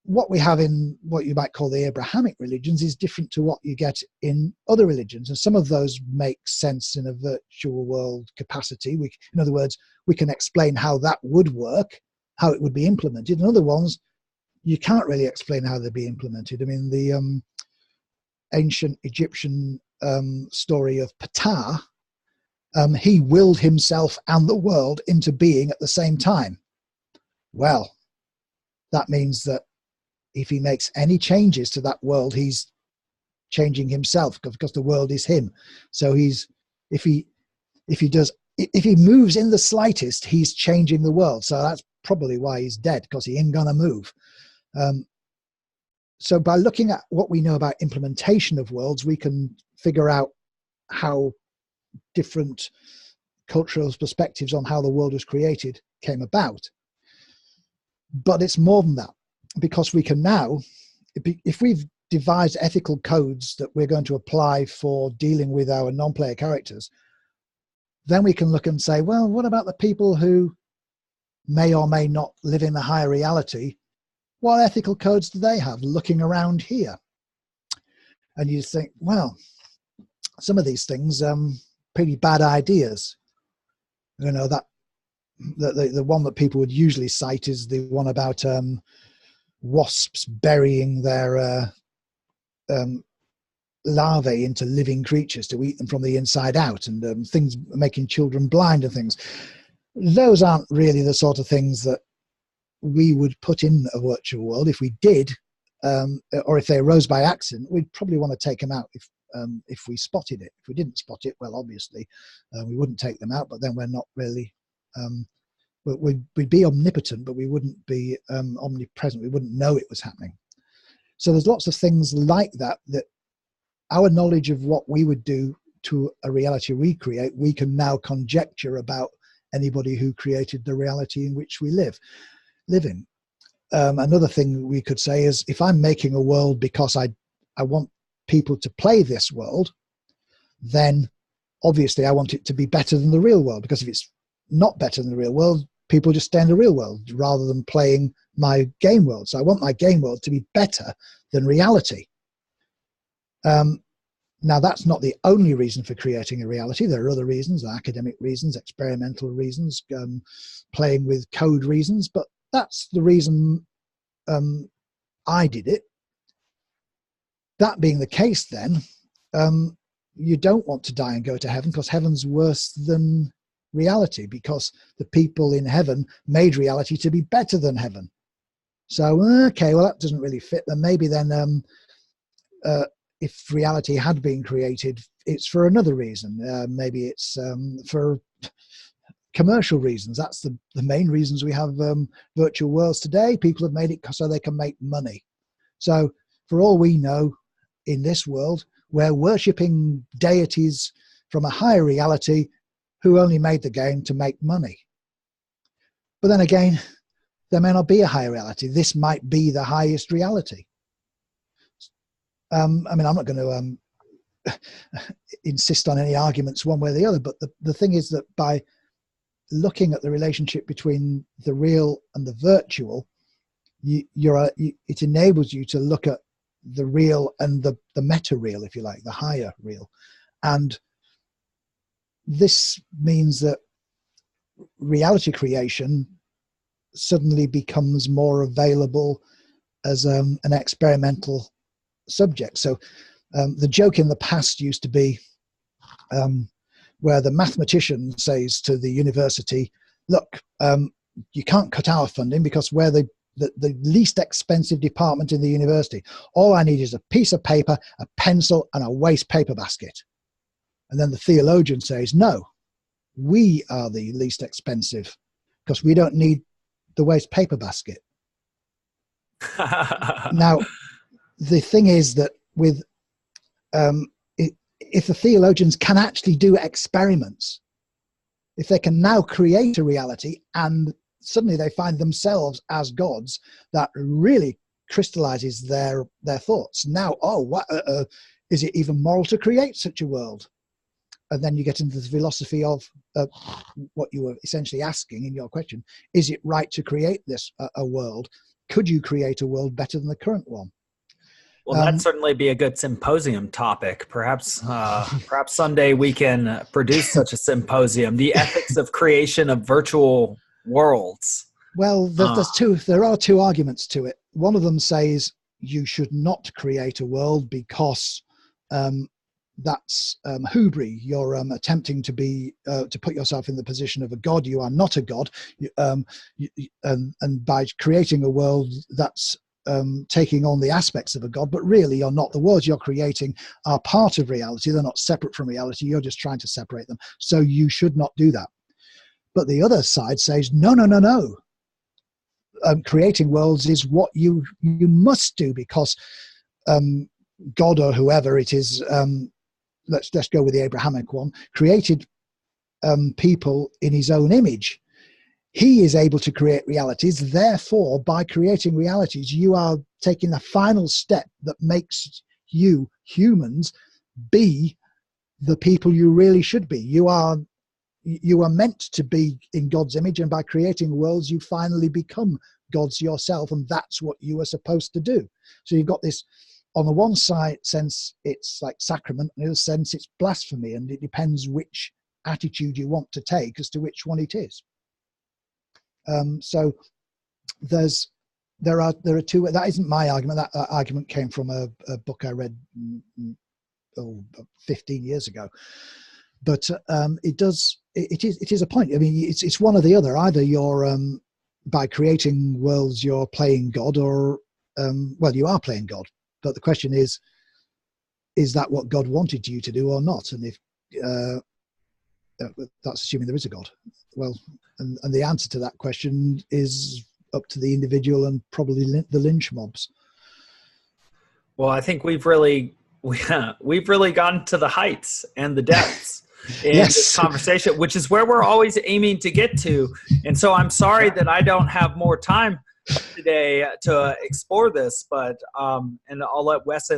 what we have in what you might call the Abrahamic religions is different to what you get in other religions. And some of those make sense in a virtual world capacity. In other words, we can explain how that would work, how it would be implemented. And other ones, you can't really explain how they'd be implemented. I mean, the ancient Egyptian story of Ptah, he willed himself and the world into being at the same time. Well, that means that if he makes any changes to that world, he's changing himself, because the world is him. So if he moves in the slightest, he's changing the world. So that's probably why he's dead, because he ain't gonna move. So by looking at what we know about implementation of worlds, we can figure out how different cultural perspectives on how the world was created came about. But it's more than that, because we can now, if we've devised ethical codes that we're going to apply for dealing with our non-player characters, then we can look and say, well, what about the people who may or may not live in the higher reality? What ethical codes do they have looking around here? And you think, well, some of these things, pretty bad ideas. You know, that the one that people would usually cite is the one about wasps burying their larvae into living creatures to eat them from the inside out, and things making children blind and things. Those aren't really the sort of things that we would put in a virtual world. If we did, or if they arose by accident, we'd probably want to take them out if we spotted it. If we didn't spot it, well, obviously we wouldn't take them out, but then we're not really we'd be omnipotent, but we wouldn't be omnipresent. We wouldn't know it was happening. So there's lots of things like that our knowledge of what we would do to a reality we create, we can now conjecture about anybody who created the reality in which we live in. another thing we could say is, if I'm making a world because I want people to play this world, then obviously I want it to be better than the real world, because if it's not better than the real world, people just stay in the real world rather than playing my game world. So I want my game world to be better than reality. Now, that's not the only reason for creating a reality. There are other reasons, academic reasons, experimental reasons, playing with code reasons, but that's the reason I did it. That being the case, then, you don't want to die and go to heaven, because heaven's worse than reality, because the people in heaven made reality to be better than heaven. So, okay, well, that doesn't really fit. Then maybe then if reality had been created, it's for another reason. Maybe it's for commercial reasons. That's the main reasons we have virtual worlds today. People have made it so they can make money. So for all we know, in this world, we're worshipping deities from a higher reality who only made the game to make money. But then again, there may not be a higher reality. This might be the highest reality. I mean, I'm not going to insist on any arguments one way or the other, but the thing is that by looking at the relationship between the real and the virtual, it enables you to look at the real and the meta real, if you like, the higher real. And this means that reality creation suddenly becomes more available as an experimental subject. So the joke in the past used to be where the mathematician says to the university, look, you can't cut our funding because we're the least expensive department in the university. All I need is a piece of paper, a pencil, and a waste paper basket. And then the theologian says, no, we are the least expensive because we don't need the waste paper basket. Now, the thing is that with if the theologians can actually do experiments, if they can now create a reality and suddenly they find themselves as gods, that really crystallizes their thoughts. Now, is it even moral to create such a world? And then you get into the philosophy of what you were essentially asking in your question. Is it right to create a world? Could you create a world better than the current one? Well, that'd certainly be a good symposium topic. Perhaps someday we can produce such a symposium, the ethics of creation of virtual worlds. Well, there are two arguments to it. One of them says you should not create a world because that's hubris. You're attempting to put yourself in the position of a god. You are not a god, and by creating a world that's taking on the aspects of a god, but really you're not. The worlds you're creating are part of reality. They're not separate from reality. You're just trying to separate them. So you should not do that. But the other side says, no. Creating worlds is what you must do, because God or whoever it is, let's go with the Abrahamic one, created people in his own image. He is able to create realities. Therefore, by creating realities, you are taking the final step that makes you, humans, be the people you really should be. You are meant to be in God's image, and by creating worlds, you finally become gods yourself, and that's what you are supposed to do. So you've got this, on the one side sense, it's like sacrament, on the other sense, it's blasphemy, and it depends which attitude you want to take as to which one it is. So there are two. That isn't my argument. That argument came from a book I read 15 years ago. But it is a point. I mean, it's one or the other. Either you're by creating worlds you're playing God, or you are playing God. But the question is that what God wanted you to do or not? And if that's assuming there is a God. Well, and the answer to that question is up to the individual and probably the lynch mobs. Well, I think we've really gotten to the heights and the depths in this conversation, which is where we're always aiming to get to. And so I'm sorry that I don't have more time today to explore this, but and I'll let Wes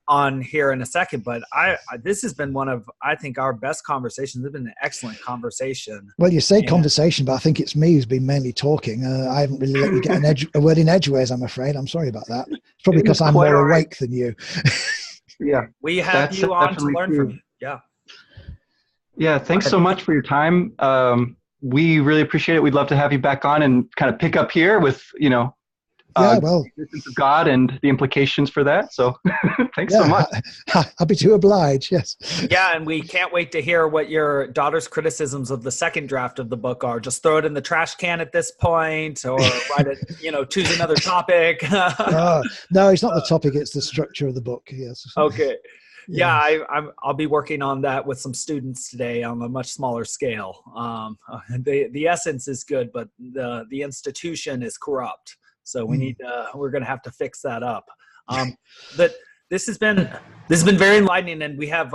on here in a second, but this has been one of, I think, our best conversations. It's been an excellent conversation. Well, you say conversation, but I think it's me who's been mainly talking. I haven't really let you get a word in edgeways, I'm afraid. I'm sorry about that. It's probably because I'm more awake than you. Yeah, we have you on to learn from you. Yeah. Yeah, thanks so much for your time. We really appreciate it. We'd love to have you back on and kind of pick up here with, the existence of God and the implications for that. So thanks so much. Happy to oblige, yes. Yeah, and we can't wait to hear what your daughter's criticisms of the second draft of the book are. Just throw it in the trash can at this point, or write it, choose another topic. No, it's not the topic, it's the structure of the book, yes. Okay. Yeah, I'll be working on that with some students today on a much smaller scale. The essence is good, but the institution is corrupt. So we're going to have to fix that up. But this has been very enlightening, and we have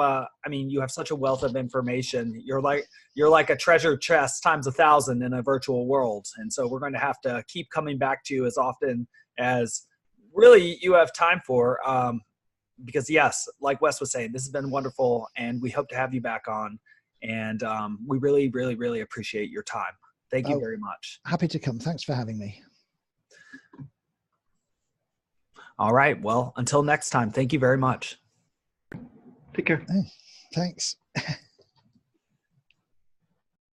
you have such a wealth of information. You're like a treasure chest times 1,000 in a virtual world, and so we're going to have to keep coming back to you as often as really you have time for. Because yes, like Wes was saying, this has been wonderful, and we hope to have you back on. And we really, really, really appreciate your time. Thank you very much. Happy to come. Thanks for having me. All right. Well, until next time, thank you very much. Take care. Thanks.